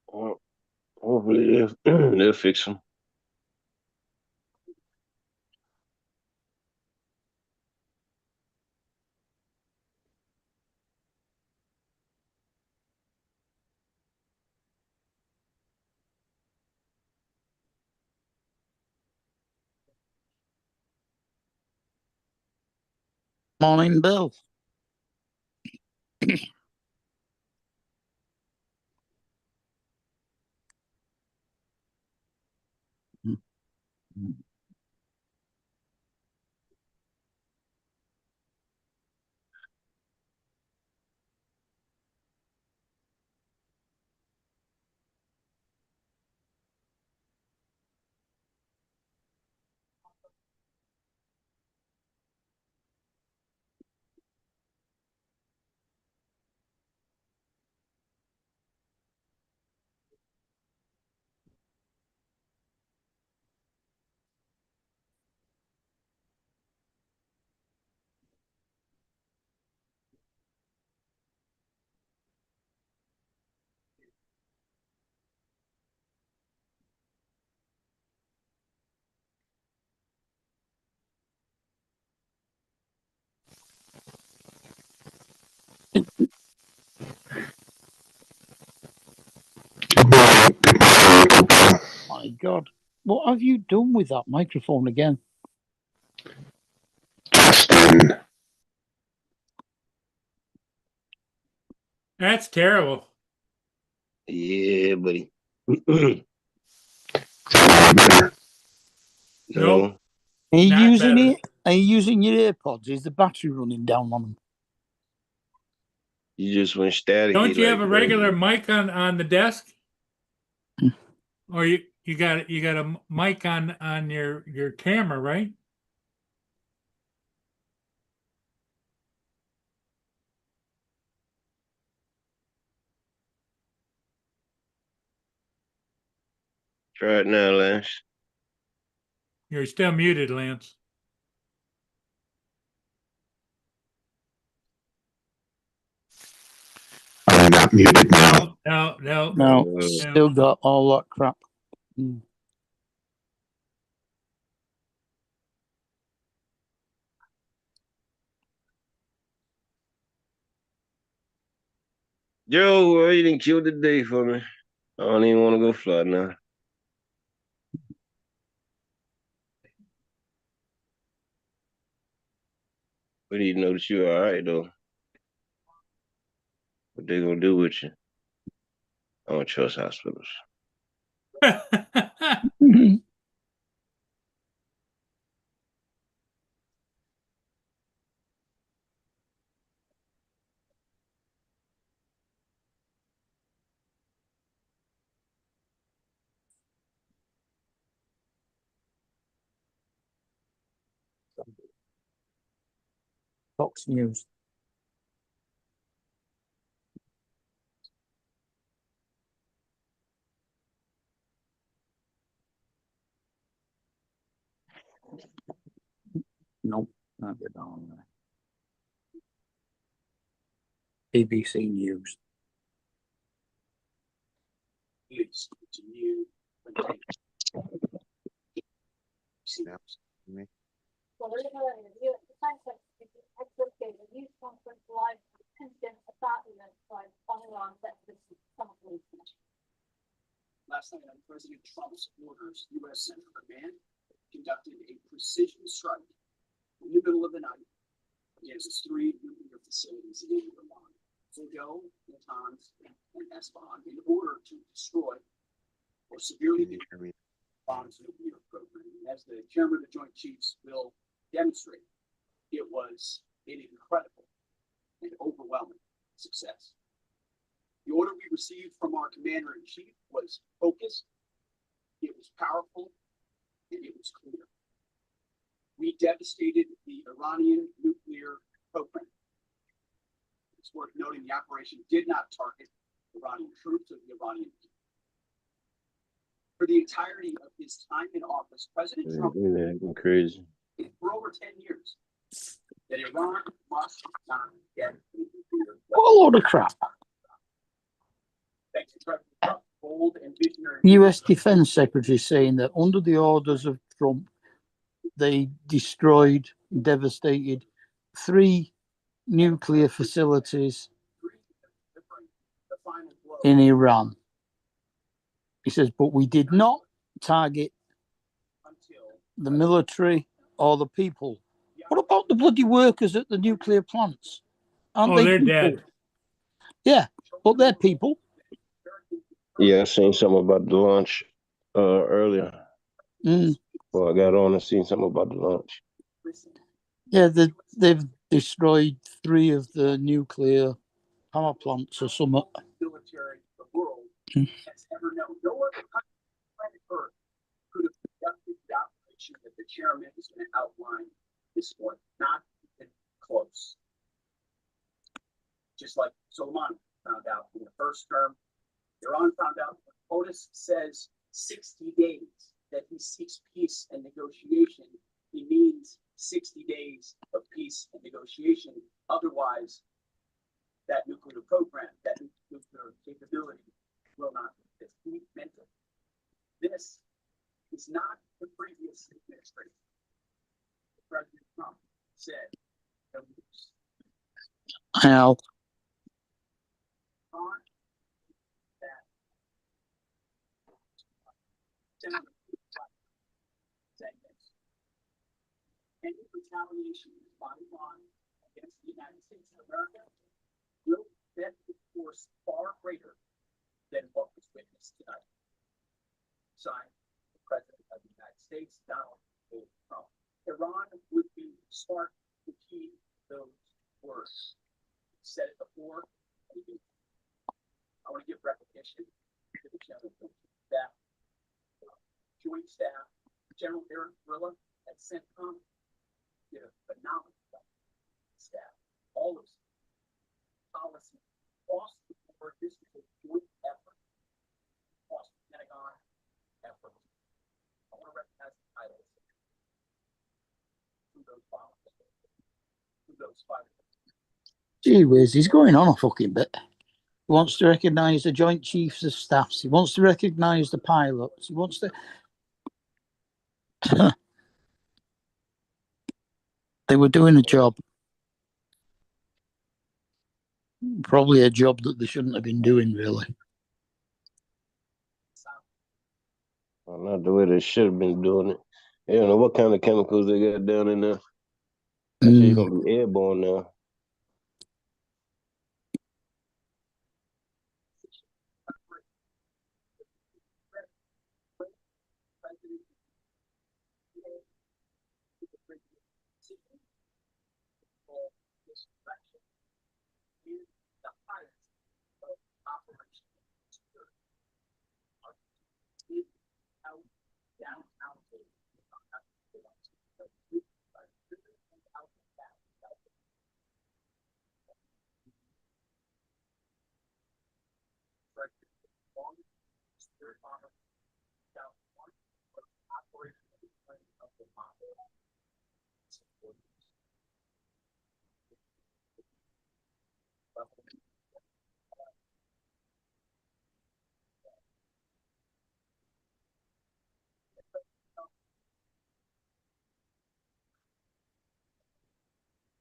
Well, hopefully they'll fix them. Morning, Bill. Good morning. Good morning, Uncle Bill. My God, what have you done with that microphone again? Justin. That's terrible. Yeah, buddy. Is that a lot better? No, Nope. Are you Not using better. it? Are you using your AirPods? Is the battery running down on them? you just went staticky. Don't you have like a that. regular mic on the desk? Or you got a mic on your camera, right? Try it now, Lance. You're still muted, Lance. I'm not muted now. No. No, still got all that crap. Mm. Joe, well, you didn't kill the day for me. I don't even want to go fly now. But you know that you're all right, though. What they gonna do with you? I don't trust hospitals. Fox News. Nope, not get on there. BBC News. Please continue. Well, there's another review. The science exoskeleton, the news conference live incident apartment by online that this is some police. Last night on President Trump's orders, U.S. Central Command conducted a precision strike in the middle of the night against 3 nuclear facilities in Iran, Fordo, Natanz, and Esfahan in order to destroy or severely Can you hear me? Iran's nuclear program. As the chairman of the Joint Chiefs will demonstrate, it was an incredible and overwhelming success. The order we received from our commander-in-chief was focused, it was powerful, and it was clear. We devastated the Iranian nuclear program. It's worth noting the operation did not target Iranian troops or the Iranian people. For the entirety of his time in office, President Trump Crazy. for over 10 years that Iran must not get nuclear What a load of crap. Thanks to President Trump's bold and visionary US Defense Secretary saying that under the orders of Trump, they destroyed, devastated 3 nuclear facilities the final blow. in Iran. He says, but we did not target Until the military or the people. What about the bloody workers at the nuclear plants? Aren't Oh, they they're people? dead. Yeah, but they're people. Yeah, I seen something about the launch earlier. Mm. Well, I got on and seen something about the launch. Yeah, they've destroyed 3 of the nuclear power plants or something. military the world Mm. has ever known. No other country on planet Earth could have conducted the operation that the chairman is going to outline this morning. Not even close. Just like Soleimani found out in the first term, Iran found out when POTUS says 60 days that he seeks peace and negotiation, he means 60 days of peace and negotiation. Otherwise, that nuclear program, that nuclear capability will not exist. He meant it. This is not the previous administration. President Trump said that we Now, on that Senator saying this. Any retaliation by Iran against the United States of America will set the force far greater than what was witnessed tonight. Signed, the President of the United States, Donald J. Trump. Iran would be smart to keep those words. Said it before. I want to give recognition to the General Staff, Joint Staff, General Eric Rilla at CENTCOM did a phenomenal job. Staff, all of policy, across the board. This is a joint effort, across the Pentagon effort. I want to recognize the titles to those volunteers, to those fighters. gee whiz, he's going on a fucking bit. He wants to recognise the Joint Chiefs of Staffs. He wants to recognise the pilots. He wants to. They were doing a job. Probably a job that they shouldn't have been doing, really. Well, not the way they should have been doing it. You don't know what kind of chemicals they got down in there. That shit gonna be airborne now.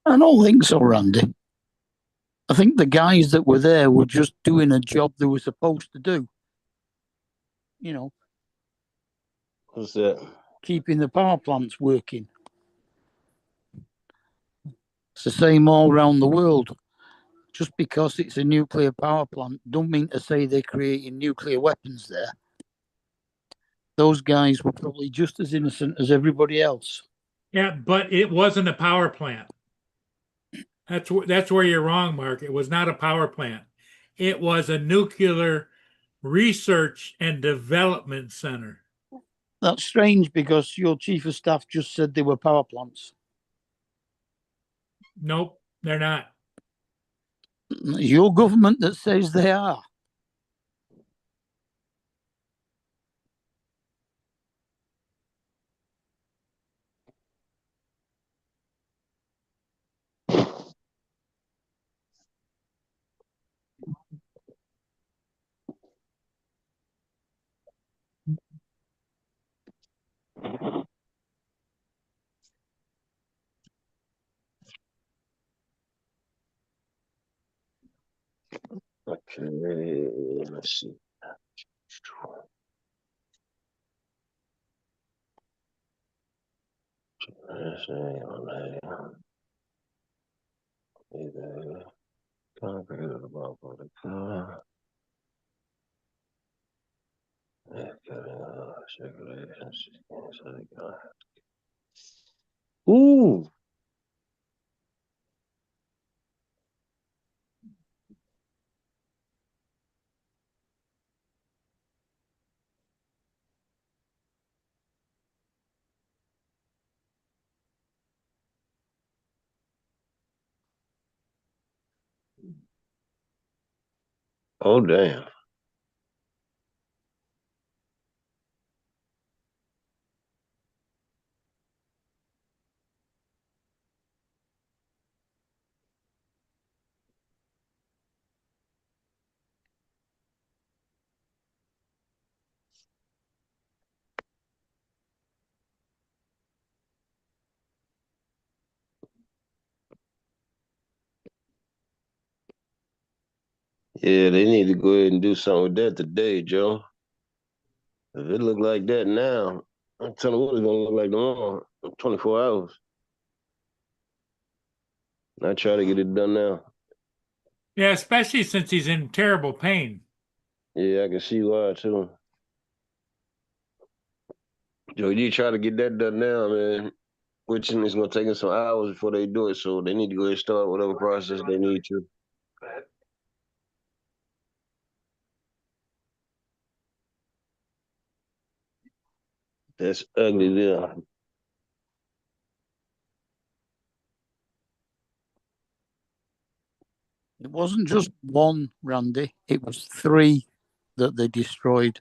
I don't think so, Randy. I think the guys that were there were just doing a job they were supposed to do. You know, What's that? keeping the power plants working. It's the same all around the world. Just because it's a nuclear power plant, don't mean to say they're creating nuclear weapons there. Those guys were probably just as innocent as everybody else. Yeah, but it wasn't a power plant. That's where you're wrong, Mark. It was not a power plant. It was a nuclear research and development center. That's strange because your chief of staff just said they were power plants. Nope, they're not. It's your government that says they are. Okay, let's see. Concrete about the car. Ooh. Oh damn. Yeah, they need to go ahead and do something with that today, Joe. If it look like that now, I'm telling you what it's gonna look like tomorrow. 24 hours. I try to get it done now. Yeah, especially since he's in terrible pain. Yeah, I can see why too. Joe, you try to get that done now, man. Which is gonna take them some hours before they do it, so they need to go ahead and start whatever process they need to. Go ahead. That's ugly there. It wasn't just one, Randy. It was 3 that they destroyed.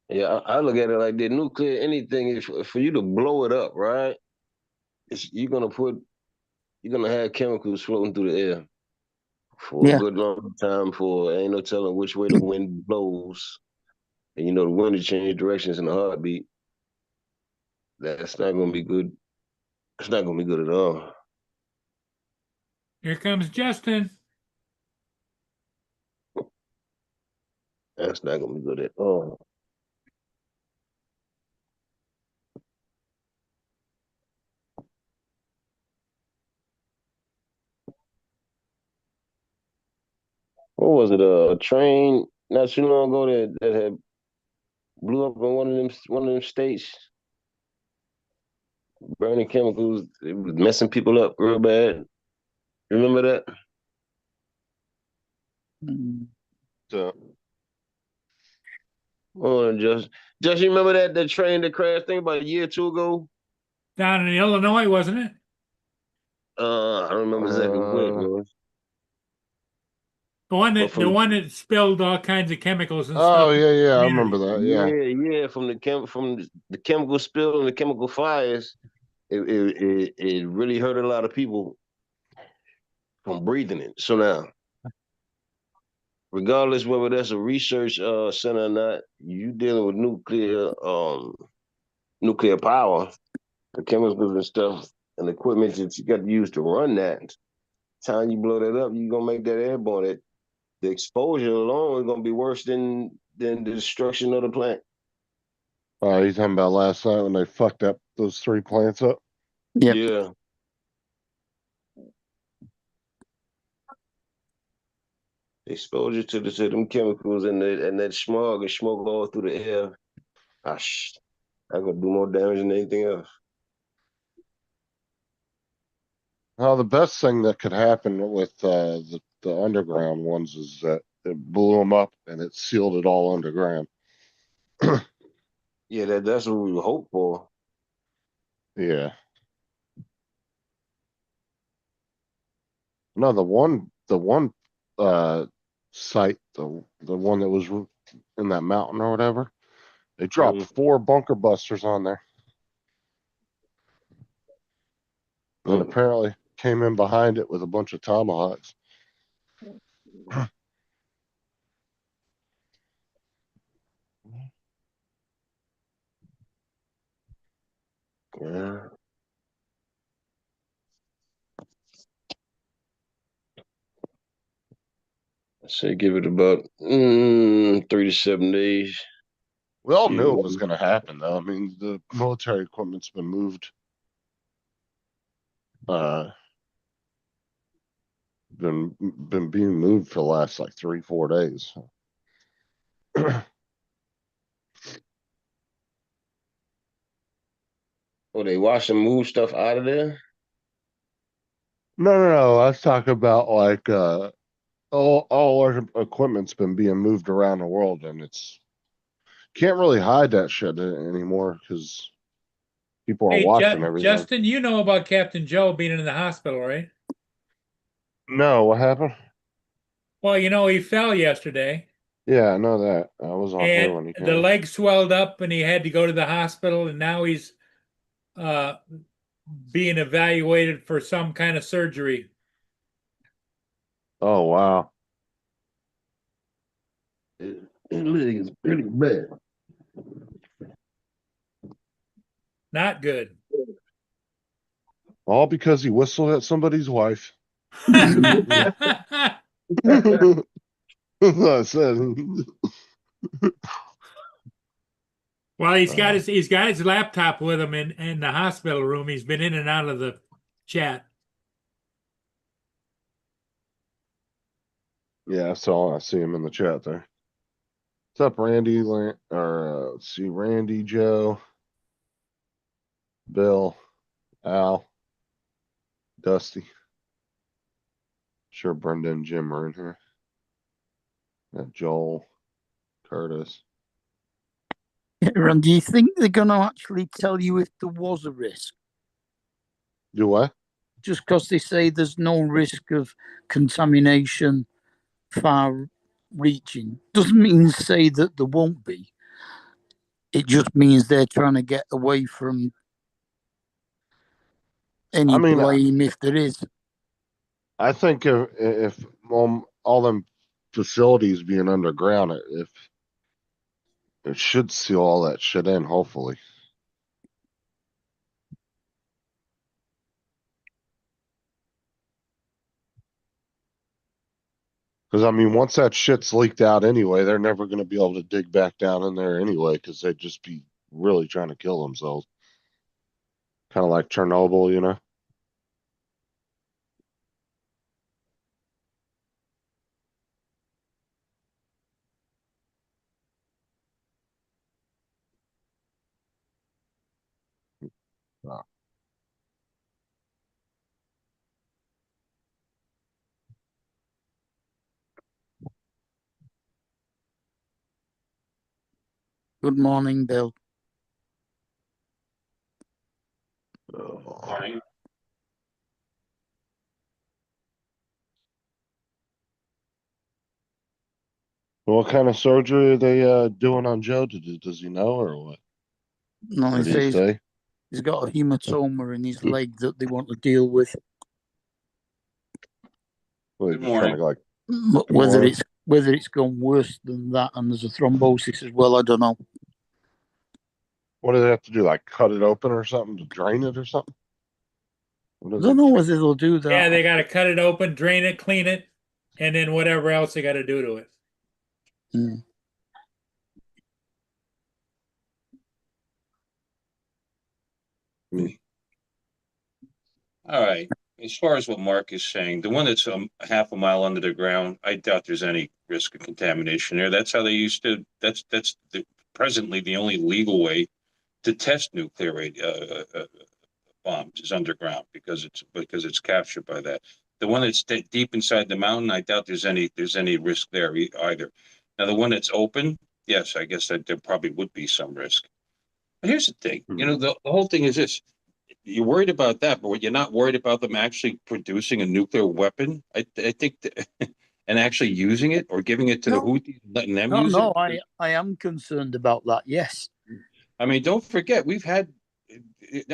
Yeah, I look at it like the nuclear anything is for you to blow it up, right? You're gonna have chemicals floating through the air for a Yeah. good long time. For ain't no telling which way the wind blows, and you know the wind will change directions in a heartbeat. That's not gonna be good. It's not gonna be good at all. Here comes Justin. That's not gonna be good at all. What was it? A train not too long ago that had blew up in one of them states, burning chemicals. It was messing people up real bad. Remember that? Mm. So, oh, just you remember that train that crashed? Think about a year or two ago. Down in Illinois, wasn't it? I don't remember exactly where it was, but The from one that spilled all kinds of chemicals and Oh stuff. yeah, I Community. remember that. Yeah. yeah, from the chemical spill and the chemical fires, it really hurt a lot of people from breathing it. So now, regardless whether that's a research center or not, you dealing with nuclear power, the chemicals and stuff, and equipment that you got to use to run that. Time you blow that up, you're gonna make that airborne. The exposure alone is gonna be worse than the destruction of the plant. You talking about last night when they fucked up those 3 plants up? Yep. Yeah. Exposure to them chemicals and that smog and smoke all through the air. I gonna do more damage than anything else. Well, the best thing that could happen with the underground ones is that it blew them up and it sealed it all underground. Yeah, that's what we hope for. Yeah. No, the one site, the one that was in that mountain or whatever, they dropped 4 bunker busters on there. And apparently came in behind it with a bunch of tomahawks. Yeah. I say give it about 3 to 7 days. We all knew it was going to happen, though. I mean, the military equipment's been moved. Been being moved for the last like 3-4 days. Oh, they wash and move stuff out of there? No. I was talking about like all our equipment's been being moved around the world, and it's can't really hide that shit anymore because people are Hey, watching everything. Justin, you know about Captain Joe being in the hospital, right? No, what happened? Well, you know, he fell yesterday Yeah, I know that. I was on here when he and the came. leg swelled up and he had to go to the hospital, and now he's being evaluated for some kind of surgery. Oh wow. His leg is pretty bad. Not good. All because he whistled at somebody's wife. Well, That's what I said. he's got his laptop with him in the hospital room. He's been in and out of the chat. Yeah, I see him in the chat there. What's up, Randy? Let's see, Randy, Joe, Bill, Al, Dusty. Sure, Brenda and Jim are in here. Joel, Curtis. Aaron, do you think they're going to actually tell you if there was a risk? Do what? Just because they say there's no risk of contamination far reaching doesn't mean say that there won't be. It just means they're trying to get away from any blame if there is. I think if all them facilities being underground, if it should seal all that shit in, hopefully. Because I mean, once that shit's leaked out anyway, they're never going to be able to dig back down in there anyway, because they'd just be really trying to kill themselves. Kind of like Chernobyl, you know? Oh. Good morning, Bill. What kind of surgery are they doing on Joe? Does he know or what? No, What did he say? He's got a hematoma in his leg that they want to deal with. Well, he's trying to like Whether it's gone worse than that and there's a thrombosis as well, I don't know. What do they have to do? Like cut it open or something to drain it or something? I don't know whether they'll do that. Yeah, they got to cut it open, drain it, clean it, and then whatever else they got to do to it. Mm. All right. as far as what Mark is saying, the one that's half a mile under the ground, I doubt there's any risk of contamination there. That's how they used to. Presently the only legal way to test nuclear bombs is underground because it's captured by that. The one that's deep inside the mountain, I doubt there's any risk there either. Now the one that's open, yes, I guess that there probably would be some risk. But here's the thing, the whole thing is this: you're worried about that, but you're not worried about them actually producing a nuclear weapon. I think, and actually using it or giving it to the No. Houthis, letting them No, use no, it. I am concerned about that. Yes. I mean, don't forget, we've had.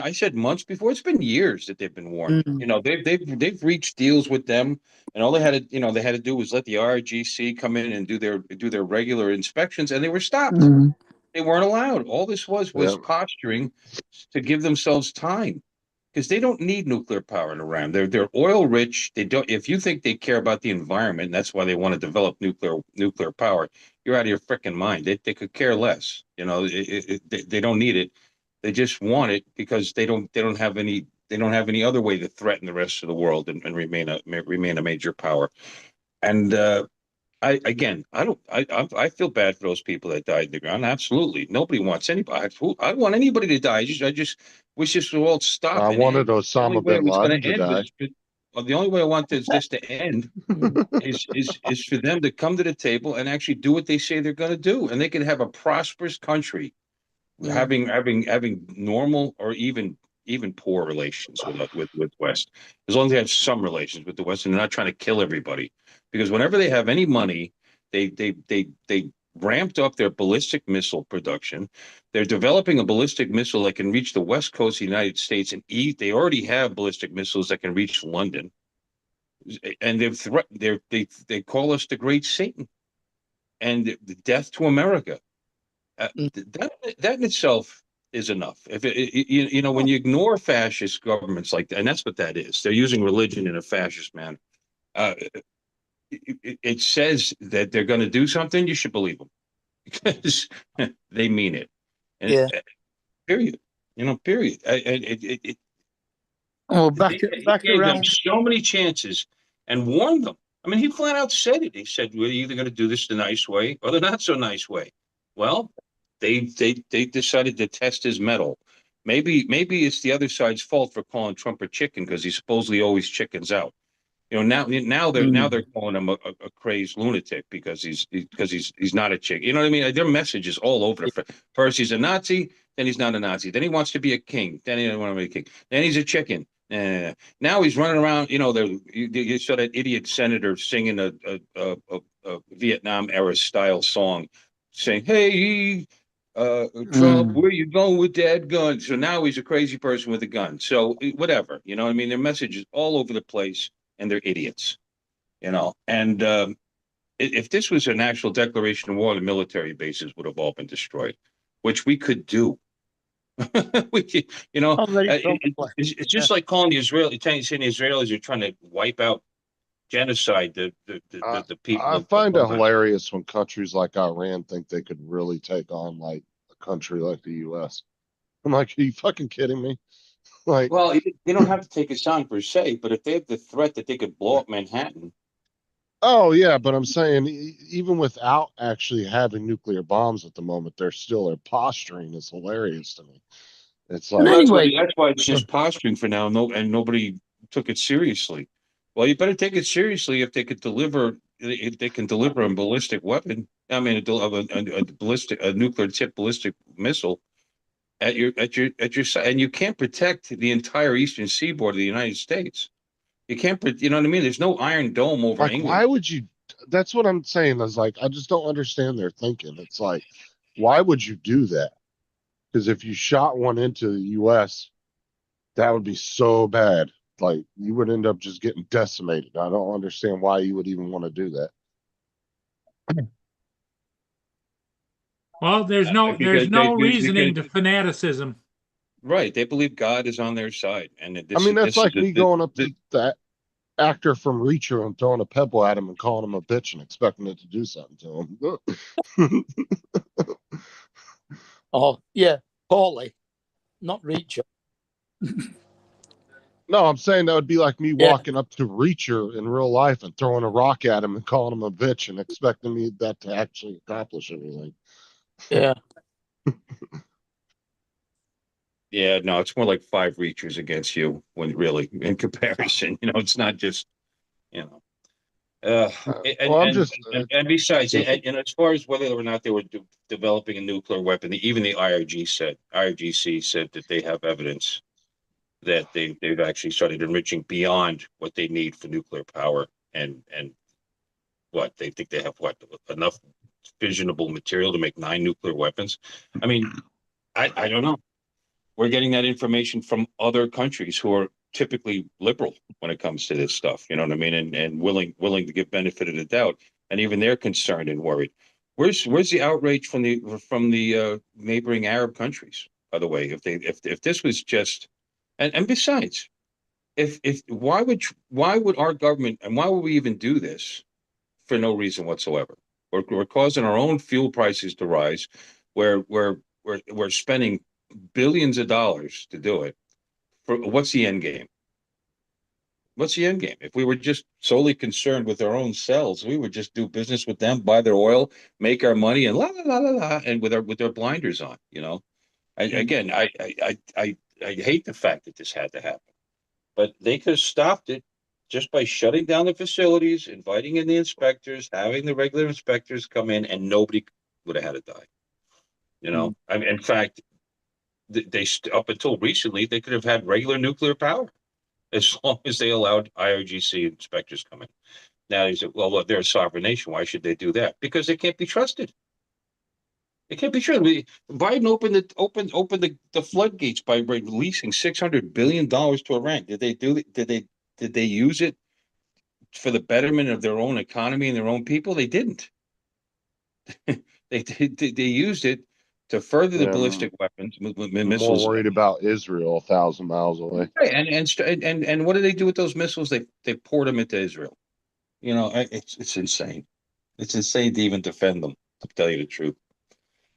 I said months before. It's been years that they've been warned. They've reached deals with them, and all they had to do was let the RGC come in and do their regular inspections, and they were stopped. They weren't allowed. All this was posturing to give themselves time, because they don't need nuclear power in Iran. They're oil rich. They don't. If you think they care about the environment, and that's why they want to develop nuclear power, you're out of your freaking mind. They could care less. They don't need it. They just want it because they don't have any other way to threaten the rest of the world and remain a major power. And I feel bad for those people that died in the ground. Absolutely, nobody wants anybody. I want anybody to die. I just wish this would all stop. I wanted Osama bin Laden to die. The only way I want this to end is for them to come to the table and actually do what they say they're going to do, and they can have a prosperous country, having normal or even poor relations with West, as long as they have some relations with the West, and they're not trying to kill everybody. Because whenever they have any money, they ramped up their ballistic missile production. They're developing a ballistic missile that can reach the west coast of the United States, and they already have ballistic missiles that can reach London. And they call us the Great Satan and the death to America. That in itself is enough. If when you ignore fascist governments like that, and that's what that is, they're using religion in a fascist manner. It says that they're going to do something, you should believe them because they mean it. And period. Period. Back gave around. them so many chances and warned them. I mean, he flat out said it. He said, we're either going to do this the nice way or the not so nice way. Well, they decided to test his mettle. Maybe it's the other side's fault for calling Trump a chicken, because he supposedly always chickens out. Now they're calling him a crazed lunatic because he's not a chick. You know what I mean? Their message is all over. First he's a Nazi, then he's not a Nazi. Then he wants to be a king, then he doesn't want to be a king. Then he's a chicken. Now he's running around. You saw that idiot senator singing a Vietnam era style song, saying, "Hey, Trump, where you going with that gun?" So now he's a crazy person with a gun. So whatever, you know what I mean? Their message is all over the place. And they're idiots, and if this was an actual declaration of war, the military bases would have all been destroyed, which we could do. It's just like calling the saying the Israelis are trying to wipe out, genocide the people. I find it hilarious when countries like Iran think they could really take on like a country like the U.S. I'm like, are you fucking kidding me? Well, they don't have to take us on per se, but if they have the threat that they could blow up Manhattan. Oh yeah, but I'm saying even without actually having nuclear bombs at the moment, their posturing is hilarious to me. It's like that's why it's just posturing for now. And nobody took it seriously. Well, you better take it seriously if they could deliver. If they can deliver a ballistic weapon. I mean, a nuclear tipped ballistic missile. At your side, and you can't protect the entire eastern seaboard of the United States. You can't, you know what I mean? There's no Iron Dome over England. Why would you? That's what I'm saying. Is like, I just don't understand their thinking. It's like, why would you do that? Because if you shot one into the U.S., that would be so bad. Like, you would end up just getting decimated. I don't understand why you would even want to do that. Well, there's no reasoning to fanaticism. Right. They believe God is on their side. And that's like me going up to that actor from Reacher and throwing a pebble at him and calling him a bitch and expecting it to do something to him. Oh, yeah. Paulie, not Reacher. No, I'm saying that would be like me Yeah. walking up to Reacher in real life and throwing a rock at him and calling him a bitch and expecting me that to actually accomplish anything. Yeah. Yeah, no, it's more like 5 reachers against you when really in comparison, it's not just, you know. Well, I'm just, And besides, and as far as whether or not they were developing a nuclear weapon, even the IRGC said that they have evidence that they've actually started enriching beyond what they need for nuclear power, and what they think they have enough fissionable material to make 9 nuclear weapons. I mean, I don't know. We're getting that information from other countries who are typically liberal when it comes to this stuff. You know what I mean? And willing to give benefit of the doubt. And even they're concerned and worried. Where's the outrage from the neighboring Arab countries? By the way, if this was just, and besides, if why would our government, and why would we even do this for no reason whatsoever? We're causing our own fuel prices to rise. We're spending billions of dollars to do it. For what's the end game? What's the end game? If we were just solely concerned with our own selves, we would just do business with them, buy their oil, make our money, and la la la la la, and with their blinders on. Again, I hate the fact that this had to happen, but they could have stopped it just by shutting down the facilities, inviting in the inspectors, having the regular inspectors come in, and nobody would have had to die. I mean, in fact, up until recently, they could have had regular nuclear power as long as they allowed IRGC inspectors come in. Now you say, well, look, they're a sovereign nation. Why should they do that? Because they can't be trusted. It can't be trusted. Biden opened the floodgates by releasing $600 billion to Iran. Did they do it? Did they use it for the betterment of their own economy and their own people? They didn't. They used it to further the Yeah, ballistic weapons, I'm more missiles. worried about Israel 1,000 miles away. Right, and what do they do with those missiles? They poured them into Israel. It's insane. It's insane to even defend them, to tell you the truth.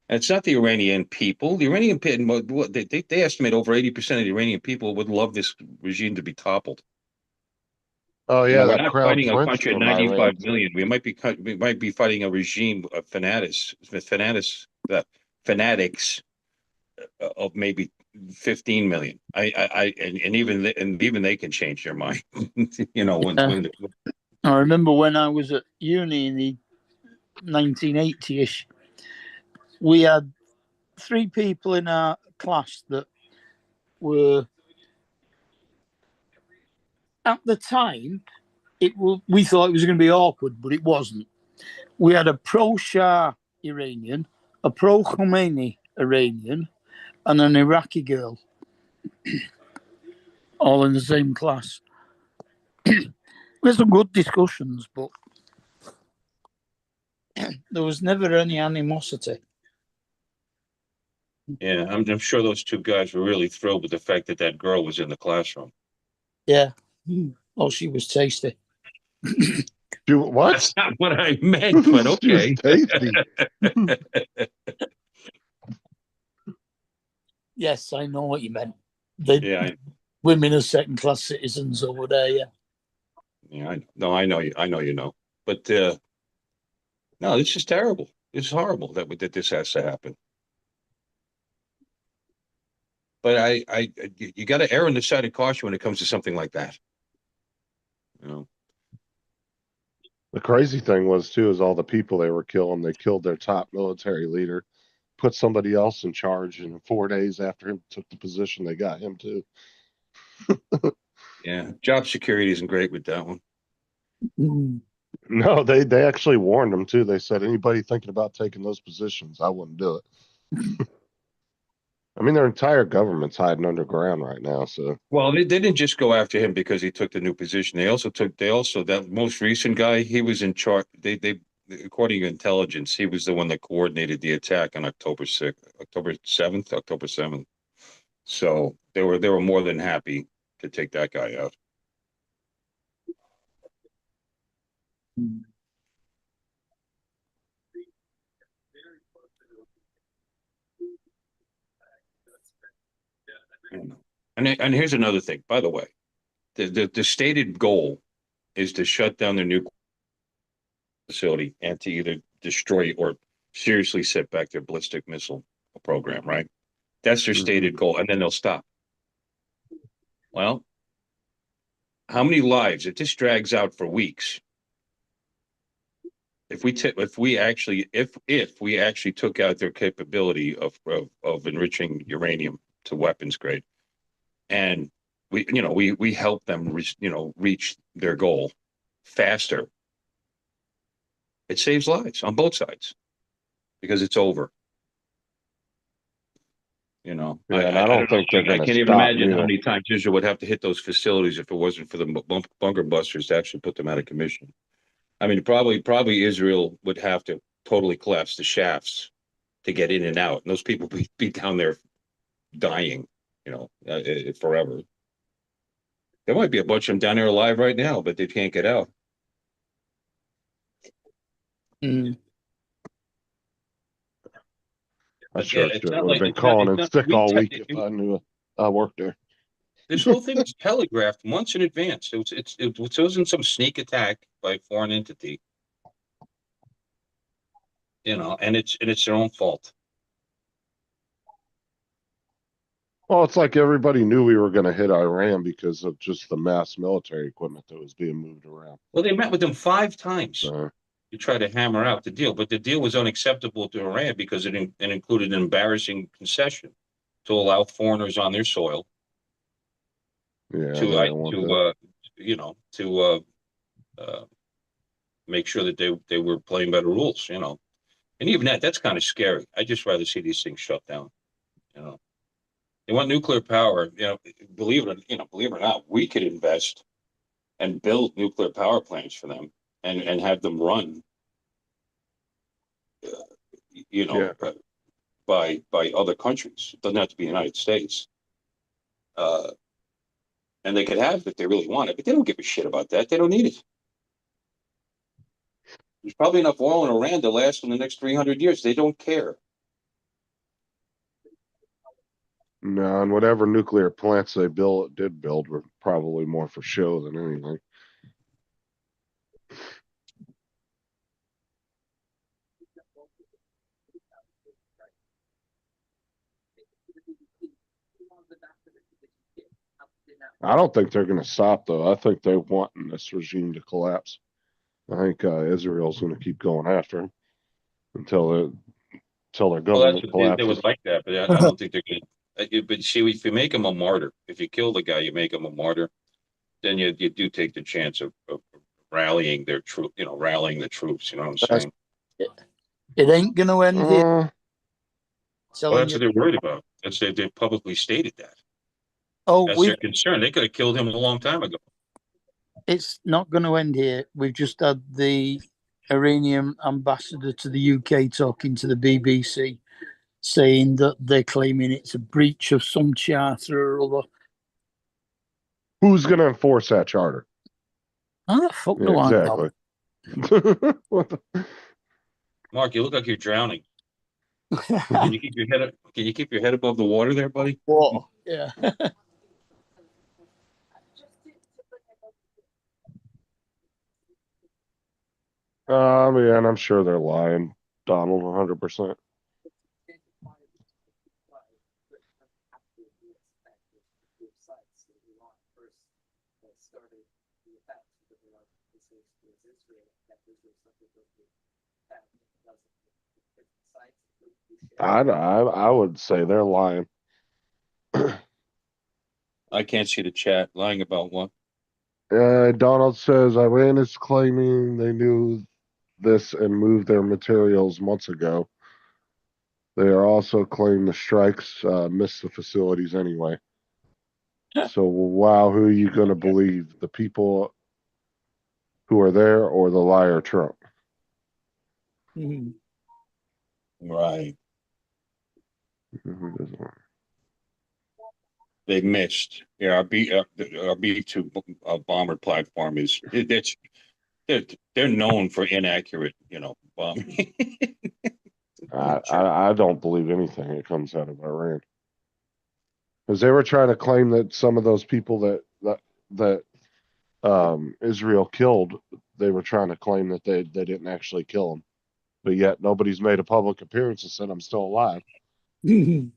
And it's not the Iranian people. The Iranian people, they estimate over 80% of the Iranian people would love this regime to be toppled. Oh yeah, We're that not Crown fighting a Prince country of from Iran. 95 million. We might be fighting a regime of fanatics of maybe 15 million. And even they can change their mind. I remember when I was at uni in the 1980-ish, we had 3 people in our class that were, at the time, we thought it was going to be awkward, but it wasn't. We had a pro-Shah Iranian, a pro-Khomeini Iranian, and an Iraqi girl, all in the same class. We had some good discussions, but there was never any animosity. Yeah, I'm sure those 2 guys were really thrilled with the fact that girl was in the classroom. Yeah. Oh, she was tasty. What? That's not what I meant, but okay. Tasty. Yes, I know what you meant. Women are second-class citizens over there. Yeah. Yeah, I know you. I know you know. But no, this is terrible. It's horrible that this has to happen. But you got to err on the side of caution when it comes to something like that. The crazy thing was too is all the people they were killing. They killed their top military leader, put somebody else in charge, and 4 days after him took the position, they got him too. Yeah, job security isn't great with that one. No, they actually warned them too. They said anybody thinking about taking those positions, I wouldn't do it. I mean, their entire government's hiding underground right now. So, well, they didn't just go after him because he took the new position. They also that most recent guy. He was in charge. They according to intelligence, he was the one that coordinated the attack on October 7th. So they were more than happy to take that guy out. And here's another thing, by the way. the stated goal is to shut down their nuclear facility and to either destroy or seriously set back their ballistic missile program, right? That's their Mhm. stated goal, and then they'll stop. Well, how many lives, if this drags out for weeks, if we actually took out their capability of enriching uranium to weapons grade, and we help them reach their goal faster, it saves lives on both sides because it's over. Yeah, and I don't think they're I gonna can't even stop imagine how neither. many times Israel would have to hit those facilities if it wasn't for the bunker busters to actually put them out of commission. I mean, probably Israel would have to totally collapse the shafts to get in and out, and those people be down there dying, forever. There might be a bunch of them down there alive right now, but they can't get out. Mm. I But sure yeah, as it's shit not would have like been it's not. calling It's in not. sick all week if I knew I worked there. This whole thing was telegraphed months in advance. It wasn't some sneak attack by a foreign entity, and it's their own fault. Well, it's like everybody knew we were going to hit Iran because of just the mass military equipment that was being moved around. Well, they met with them 5 times So, to try to hammer out the deal, but the deal was unacceptable to Iran because it included an embarrassing concession to allow foreigners on their soil yeah, they to didn't want that. make sure that they were playing by the rules, and even that's kind of scary. I just rather see these things shut down. They want nuclear power. Believe it or not, we could invest and build nuclear power plants for them and have them run, Yeah. by other countries. It doesn't have to be the United States. And they could have it if they really want it, but they don't give a shit about that. They don't need it. There's probably enough oil in Iran to last in the next 300 years. They don't care. No, and whatever nuclear plants they did build were probably more for show than anything. I don't think they're going to stop, though. I think they're wanting this regime to collapse. I think Israel's going to keep going after him until their Well, government they collapses. would like that, but I don't think they're going to. But see, if you make him a martyr, if you kill the guy, you make him a martyr, then you do take the chance of rallying their rallying the troops. You know what I'm saying? It ain't going to end here. Uh, Well, that's what they're worried about. They publicly stated that. Oh, That's their concern. They could have killed him a long time ago. it's not going to end here. We've just had the Iranian ambassador to the UK talking to the BBC, saying that they're claiming it's a breach of some charter or other. who's going to enforce that charter? How the fuck Yeah, do I exactly. What the- Mark, you look like you're drowning. Can you keep your head up? Can you keep your head above the water there, buddy? Water. Yeah. Yeah, and I'm sure they're lying, Donald, 100%. I would say they're lying. I can't see the chat. Lying about what? Donald says Iran is claiming they knew this and moved their materials months ago. They are also claiming the strikes missed the facilities anyway. So, wow, who are you going to believe? The people who are there or the liar Trump? Right. Who doesn't? They missed. Yeah, our B-2 bomber platform they're known for inaccurate, bombing. I don't believe anything that comes out of Iran. Because they were trying to claim that some of those people that Israel killed, they were trying to claim that they didn't actually kill him, but yet nobody's made a public appearance and said I'm still alive. You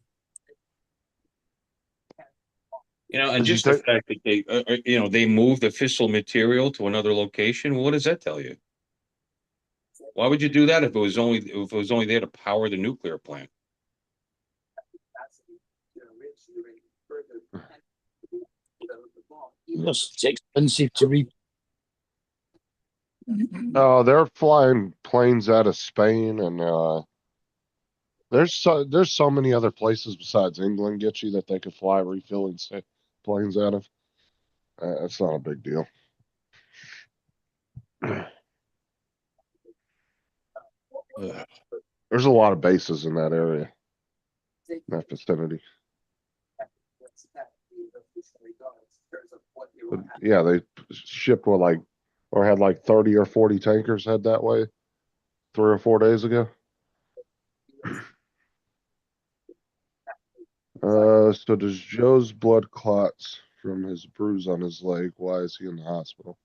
know, and Did you just the think- fact that they, they moved the fissile material to another location. What does that tell you? Why would you do that if it was only there to power the nuclear plant? It's expensive to re. Oh, they're flying planes out of Spain, and there's so many other places besides England, get you, that they could fly refueling planes out of. That's not a big deal. There's a lot of bases in that area, in that vicinity. But yeah, they shipped or had like 30 or 40 tankers head that way 3 or 4 days ago. So does Joe's blood clots from his bruise on his leg? Why is he in the hospital?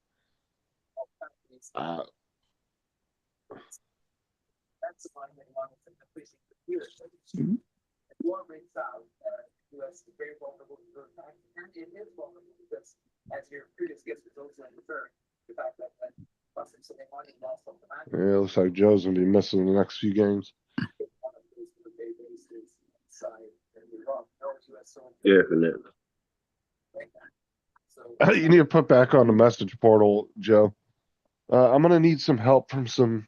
War breaks out, US is very vulnerable to those attacks, and it is vulnerable because, as your previous guest was also inferring, the fact that Boston Soleimani lost all the land. Yeah, it looks like Joe's gonna be missing the next few games. One of those military bases inside Iraq, no US soldiers. Definitely. So, You need to put back on the message portal, Joe. I'm gonna need some help from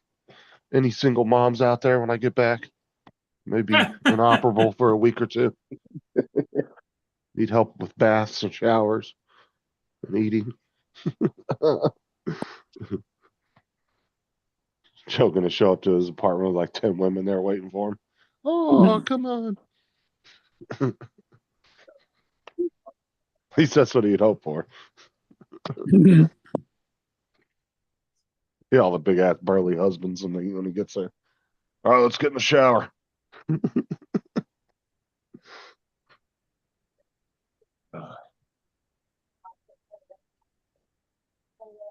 any single moms out there when I get back. Maybe inoperable for a week or two. Need help with baths and showers and eating. Joe gonna show up to his apartment with like 10 women there waiting for him. Oh, come on. At least that's what he'd hope for. Yeah, all the big ass burly husbands when he gets there. All right, let's get in the shower.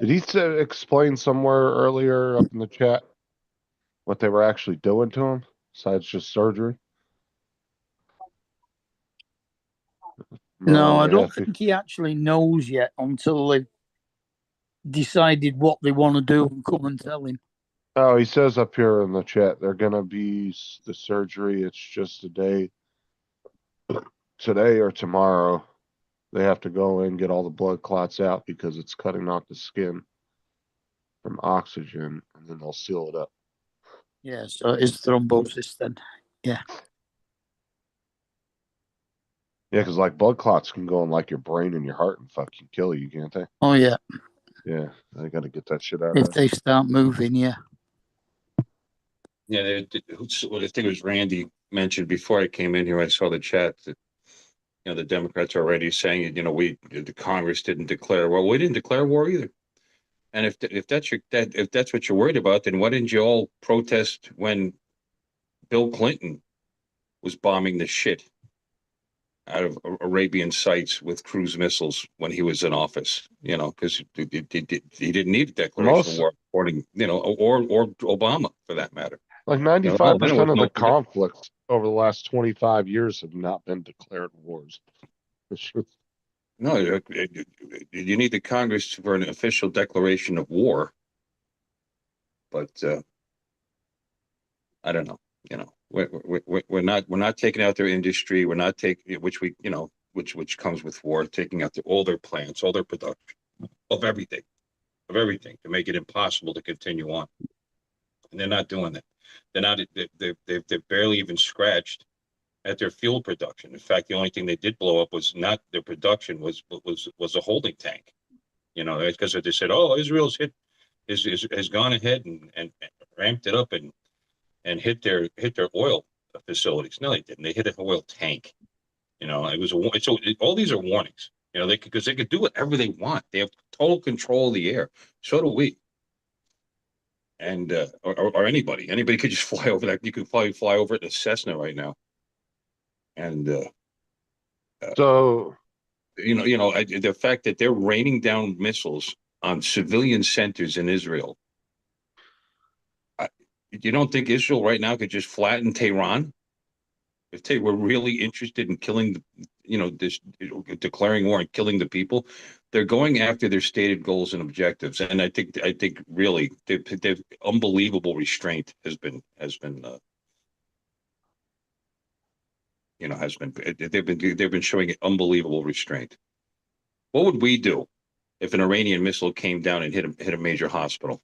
Did he explain somewhere earlier up in the chat what they were actually doing to him besides just surgery? No, I they don't have to- think he actually knows yet until they've decided what they want to do and come and tell him. Oh, he says up here in the chat, they're gonna be the surgery. It's just today or tomorrow. They have to go in, get all the blood clots out because it's cutting off the skin from oxygen, and then they'll seal it up. Yeah, so it's thrombosis then. Yeah, because like blood clots can go in like your brain and your heart and fucking kill you, can't they? Oh yeah, Yeah, they got to get that shit out if of they start moving, yeah. Yeah, I think it was Randy mentioned before I came in here. I saw the chat that the Democrats are already saying the Congress didn't declare. Well, we didn't declare war either. And if that's what you're worried about, then why didn't you all protest when Bill Clinton was bombing the shit out of Arabian sites with cruise missiles when he was in office? Because he didn't need a declaration of war, according or Obama for that matter. Like 95% of the conflicts over the last 25 years have not been declared wars. No, you need the Congress for an official declaration of war. But I don't know. We're not taking out their industry. We're not taking which comes with war, taking out all their plants, all their production of everything to make it impossible to continue on. And they're not doing that. They're not. They're barely even scratched at their fuel production. In fact, the only thing they did blow up was not their production, was a holding tank. Because they said, "Oh, Israel's has gone ahead and ramped it up and hit their oil facilities." No, they didn't. They hit an oil tank. All these are warnings. Because they could do whatever they want. They have total control of the air. So do we. And or anybody could just fly over that. You could probably fly over it in a Cessna right now. And so the fact that they're raining down missiles on civilian centers in Israel. You don't think Israel right now could just flatten Tehran? If they were really interested in killing, declaring war and killing the people, they're going after their stated goals and objectives. And I think really, they've unbelievable restraint has been they've been showing unbelievable restraint. What would we do if an Iranian missile came down and hit a major hospital?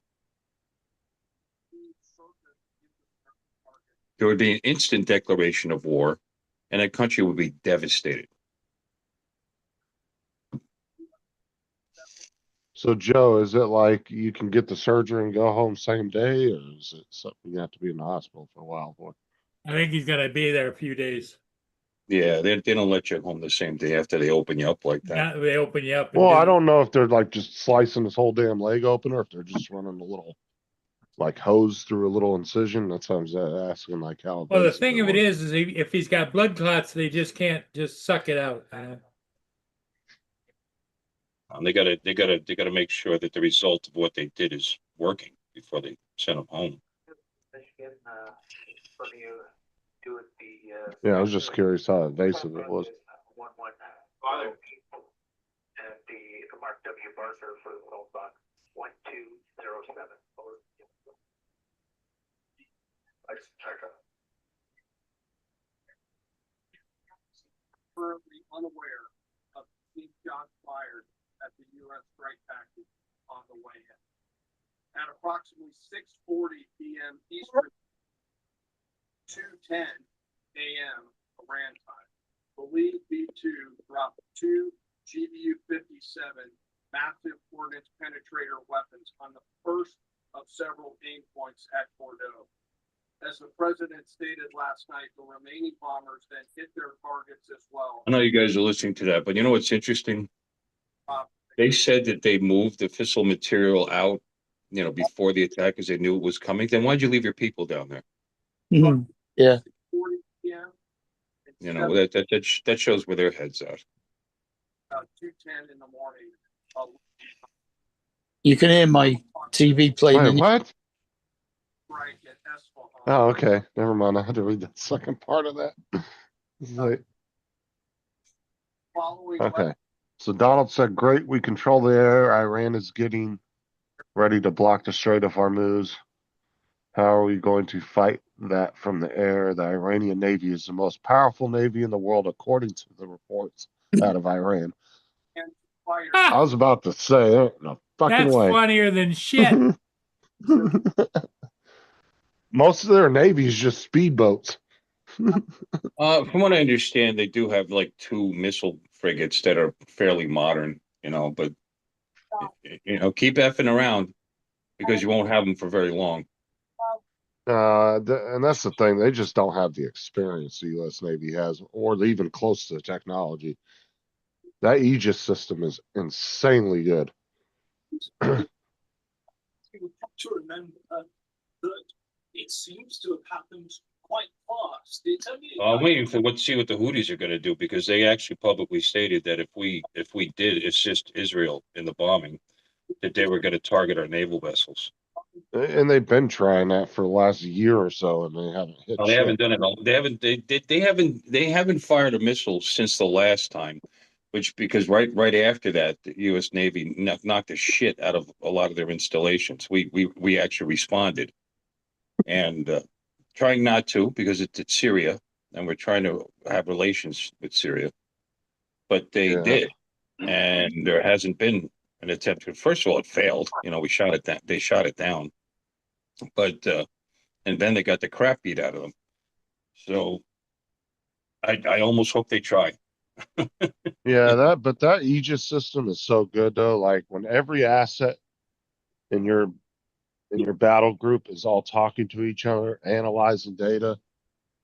There would be an instant declaration of war, and that country would be devastated. So Joe, is it like you can get the surgery and go home same day, or is it something you have to be in the hospital for a while for? I think he's gonna be there a few days. Yeah, they don't let you home the same day after they open you up like that. Not, they open you up. and Well, I do- don't know if they're like just slicing this whole damn leg open, or if they're just running a little like hose through a little incision. That's why I was asking like how. Well, the invasive thing of it was. is if he's got blood clots, they just can't just suck it out. They gotta make sure that the result of what they did is working before they send them home. Michigan, from you doing the. Yeah, I was just curious how invasive it was. 1-1. And the Mark W. Barker for the phone box 1207. Over. I just checked out. Currently unaware of any shots fired at the U.S. strike package on the way in. At approximately 6:40 p.m. Eastern, 2:10 a.m. Iran time, believed B-2 dropped 2 GBU-57 massive ordnance penetrator weapons on the first of several aim points at Bordeaux. As the president stated last night, the remaining bombers then hit their targets as well. I know you guys are listening to that, but you know what's interesting? They said that they moved the fissile material out, before the attack because they knew it was coming. Then why'd you leave your people down there? Mhm. Yeah. 40 p.m. That shows where their heads at. 2:10 in the morning. You can hear my TV playing. Wait, in what? Strike at Esfahan. Oh, okay. Never mind. I had to read the second part of that. It's like, Following okay. So Donald said, great, we control the air. Iran is getting ready to block the Strait of Hormuz. How are we going to fight that from the air? The Iranian Navy is the most powerful Navy in the world, according to the reports out of Iran. fire. I was about to say, there ain't no fucking That's way. funnier than shit. Most of their Navy is just speedboats. From what I understand, they do have like 2 missile frigates that are fairly modern, but keep effing around because you won't have them for very long. And that's the thing. They just don't have the experience the U.S. Navy has, or even close to the technology. That Aegis system is insanely good. To remember that it seems to have happened quite fast. It's only I'm waiting for see what the Houthis are going to do because they actually publicly stated that if we did assist Israel in the bombing, that they were going to target our naval vessels. And they've been trying that for the last year or so, and they haven't hit. Well, they haven't done it. They haven't fired a missile since the last time, because right after that, the U.S. Navy knocked the shit out of a lot of their installations. We actually responded, and trying not to because it's Syria, and we're trying to have relations with Syria, but they did, and there hasn't been an attempt. First of all, it failed. We shot it down. They shot it down, but. And then they got the crap beat out of them. So I almost hope they try. Yeah, but that Aegis system is so good though. Like when every asset in your battle group is all talking to each other, analyzing data,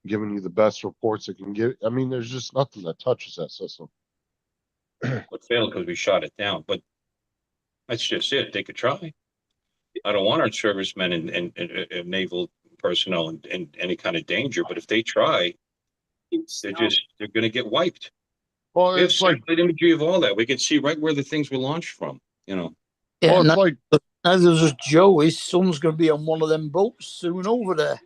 giving you the best reports it can get. I mean, there's just nothing that touches that system. It failed because we shot it down, but that's just it. They could try. I don't want our servicemen and naval personnel in any kind of danger, but if they try, they're going to get wiped. Well, We have it's like satellite imagery of all that. We can see right where the things were launched from. Yeah, Well, it's now, like, now there's just Joe. His son's going to be on one of them boats soon over there.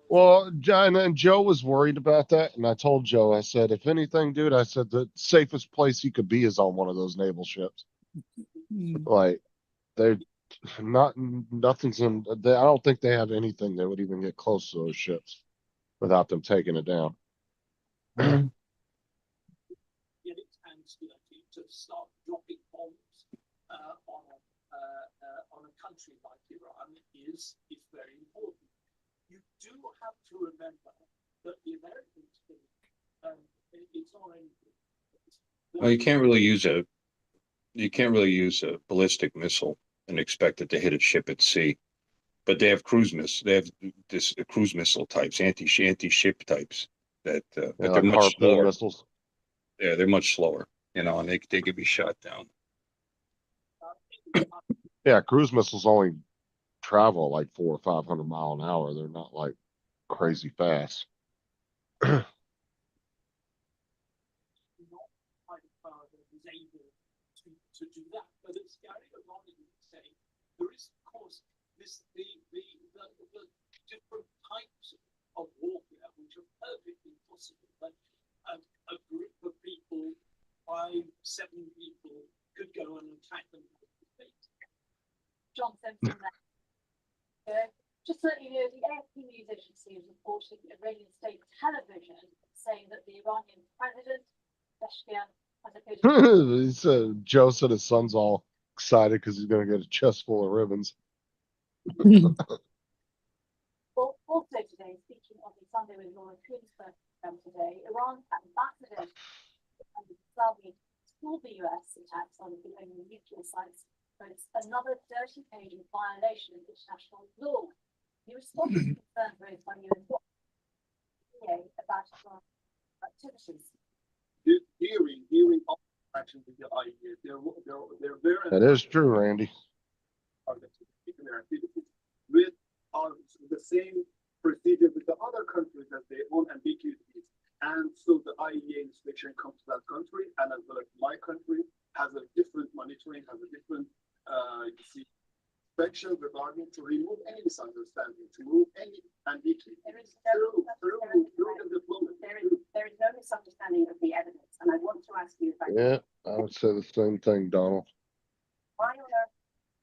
well, John and Joe was worried about that, and I told Joe, I said, if anything, dude, I said the safest place he could be is on one of those naval ships. Like, they're nothing's in. I don't think they have anything that would even get close to those ships without them taking it down. Get its hands dirty to start dropping bombs on a country like Iran is very important. You do have to remember that the Americans think it's not anything. Well, you can't really use a ballistic missile and expect it to hit a ship at sea. But they have cruise missile types, anti-ship types that, but Yeah, they're like much harpoon slower. missiles. Yeah, they're much slower, and they could be shot down. Yeah, cruise missiles only travel like 400 or 500 mile an hour. They're not like crazy fast. Not kind of power that is able to do that. But as Gary O'Reilly would say, there is, of course, the different types of warfare which are perfectly possible. But a group of people, 5, 7 people, could go and attack them. John Simpson there. Just to let you know, the AFP news agency is reporting Iranian state television saying that the Iranian president, Pezeshkian, has appeared Joe said his son's all excited because he's going to get a chest full of ribbons. Well, also today, speaking on the Sunday with Laura Kunisberg today, Iran's ambassador and Saudi called the US attacks on the Iranian nuclear sites, but it's another dirty page of violation of international law. He responded to concerns raised by UN about activities. Hearing all actions with the IEA, they're very. That is true, Randy. With the same procedure with the other countries that they own ambiguities. And so the IEA inspection comes to that country, and as well as my country has a different monitoring, has a different inspection regarding to remove any misunderstanding, to remove any ambiguity. There is no misunderstanding of the evidence, and I want to ask you about Yeah, I would say the same thing, Donald. why on earth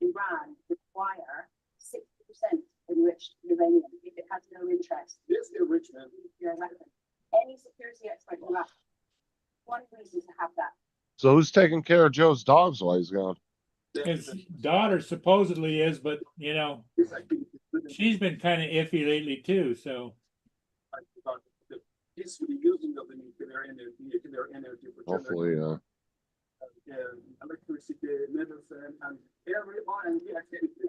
Iran require 60% enriched uranium if it has no interest? This enrichment. Any security expert will ask one reason to have that. So who's taking care of Joe's dogs while he's gone? His daughter supposedly is, but she's been kind of iffy lately too. So Peacefully using of the nuclear energy for Hopefully, electricity, medicine, and every R&D activity.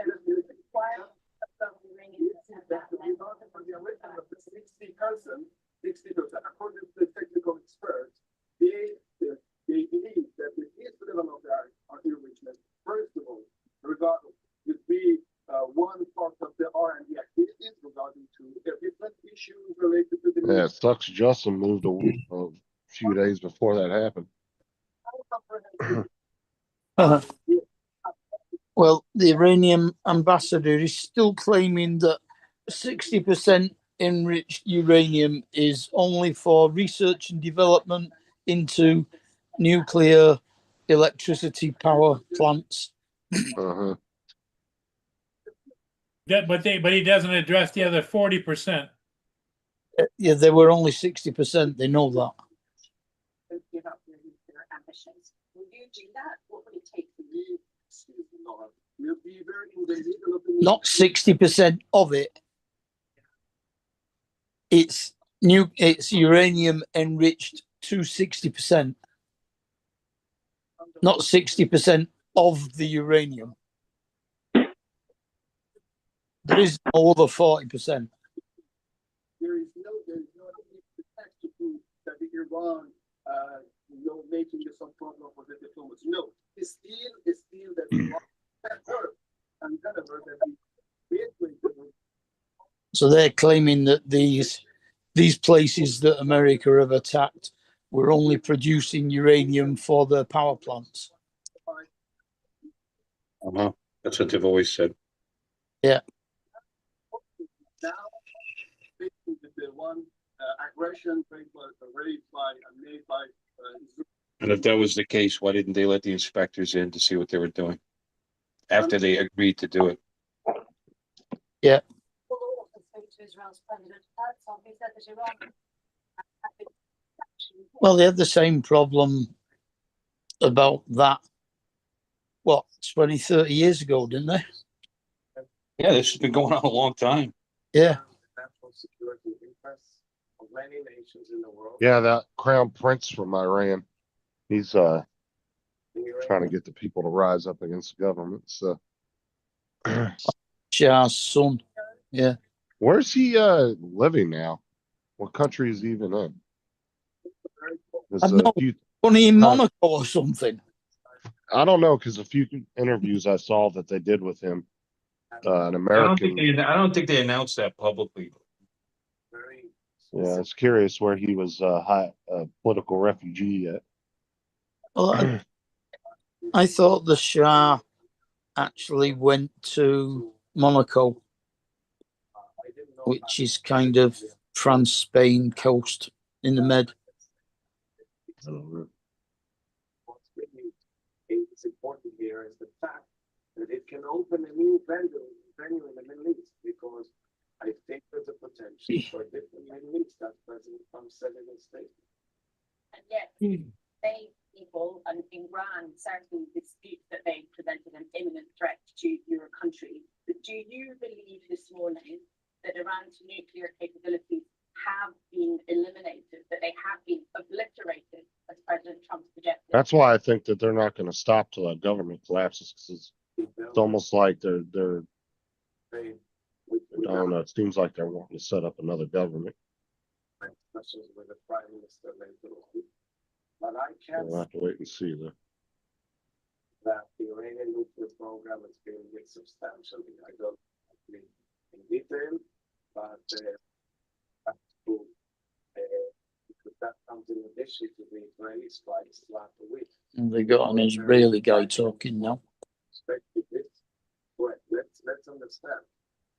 The 60%, according to the technical experts, they believe that the history of our enrichment, first of all, regardless, would be one part of the R&D activities regarding to different issues related to the. yeah, it sucks. Justin moved a few days before that happened. Well, the Iranian ambassador is still claiming that 60% enriched uranium is only for research and development into nuclear electricity power plants. Uh-huh. but he doesn't address the other 40%. Yeah, they were only 60%. They know that. Give up your nuclear ambitions. Will you do that? What would it take for you? We'll be very in the middle of the. Not 60% of it. It's uranium enriched to 60%. Not 60% of the uranium. There is no other 40%. There is no text to prove that the Iran, making this some problem for the diplomacy. No, it's still that Iran and Delaware that So they're claiming that these places that America have attacked were only producing uranium for their power plants. That's what they've always said. Now, basically, the one aggression raised made by And if that was the case, why didn't they let the inspectors in to see what they were doing? After they agreed to do it. We'll also spoke to Israel's President Herzog, who said that Iran had been actually Well, they had the same problem about that, what, 20, 30 years ago, didn't they? Yeah, this has been going on a long time. Yeah. national security interests of many nations in the world. Yeah, that crown prince from Iran. He's trying to get the people to rise up against the government. So Shah's son. Yeah. where's he living now? What country is he even in? There's I a know. few, Only in Monaco or something. I don't know, because a few interviews I saw that they did with him, an American. I don't think they announced that publicly. Yeah, I was curious where he was a political refugee at. Well, I thought the Shah actually went to Monaco, which is kind of France, Spain coast in the Med. What's really is important here is the fact that it can open a new venue in the Middle East, because I think there's a potential for a different Middle East, as President Trump said in his statement. And yet, they people and Iran certainly dispute that they presented an imminent threat to your country. But do you believe this morning that Iran's nuclear capabilities have been eliminated, that they have been obliterated, as President Trump suggested? That's why I think that they're not going to stop till that government collapses, because it's almost like they're I don't know. It seems like they're wanting to set up another government. Discussions with the Prime Minister later on. But I can't We'll have to wait and see though. that the Iranian nuclear program is being hit substantially. I don't know in detail, but that's true. Because that comes in addition to the Israeli strikes last week. And they got an Israeli guy talking now. Expected this. But let's understand.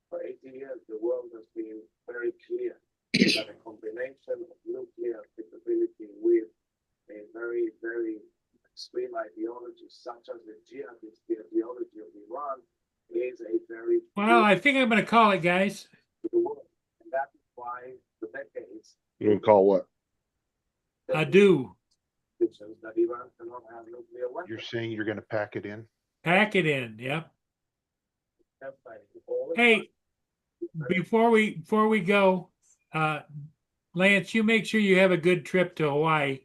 For 80 years, the world has been very clear that a combination of nuclear capability with a very, very extreme ideology, such as the jihadist ideology of Iran, is a very Well, I think I'm going to call it, guys. to the world. And that is why for decades, You can call what? Adieu. visions that Iran cannot have nuclear weapons. You're saying you're going to pack it in? Pack it in. Yep. Always Hey, before we go, Lance, you make sure you have a good trip to Hawaii,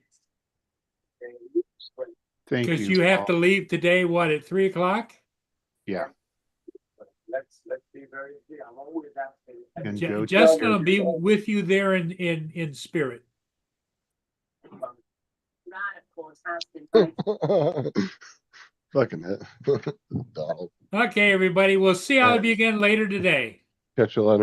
Thank you. because you have to leave today, what, at 3:00? Yeah. let's be very clear. I'm always asking. And Joe, Justin will be with you there in spirit. Iran, of course, has been Fucking hit. Donald. Okay, everybody. We'll see all of you again later today. Catch you later.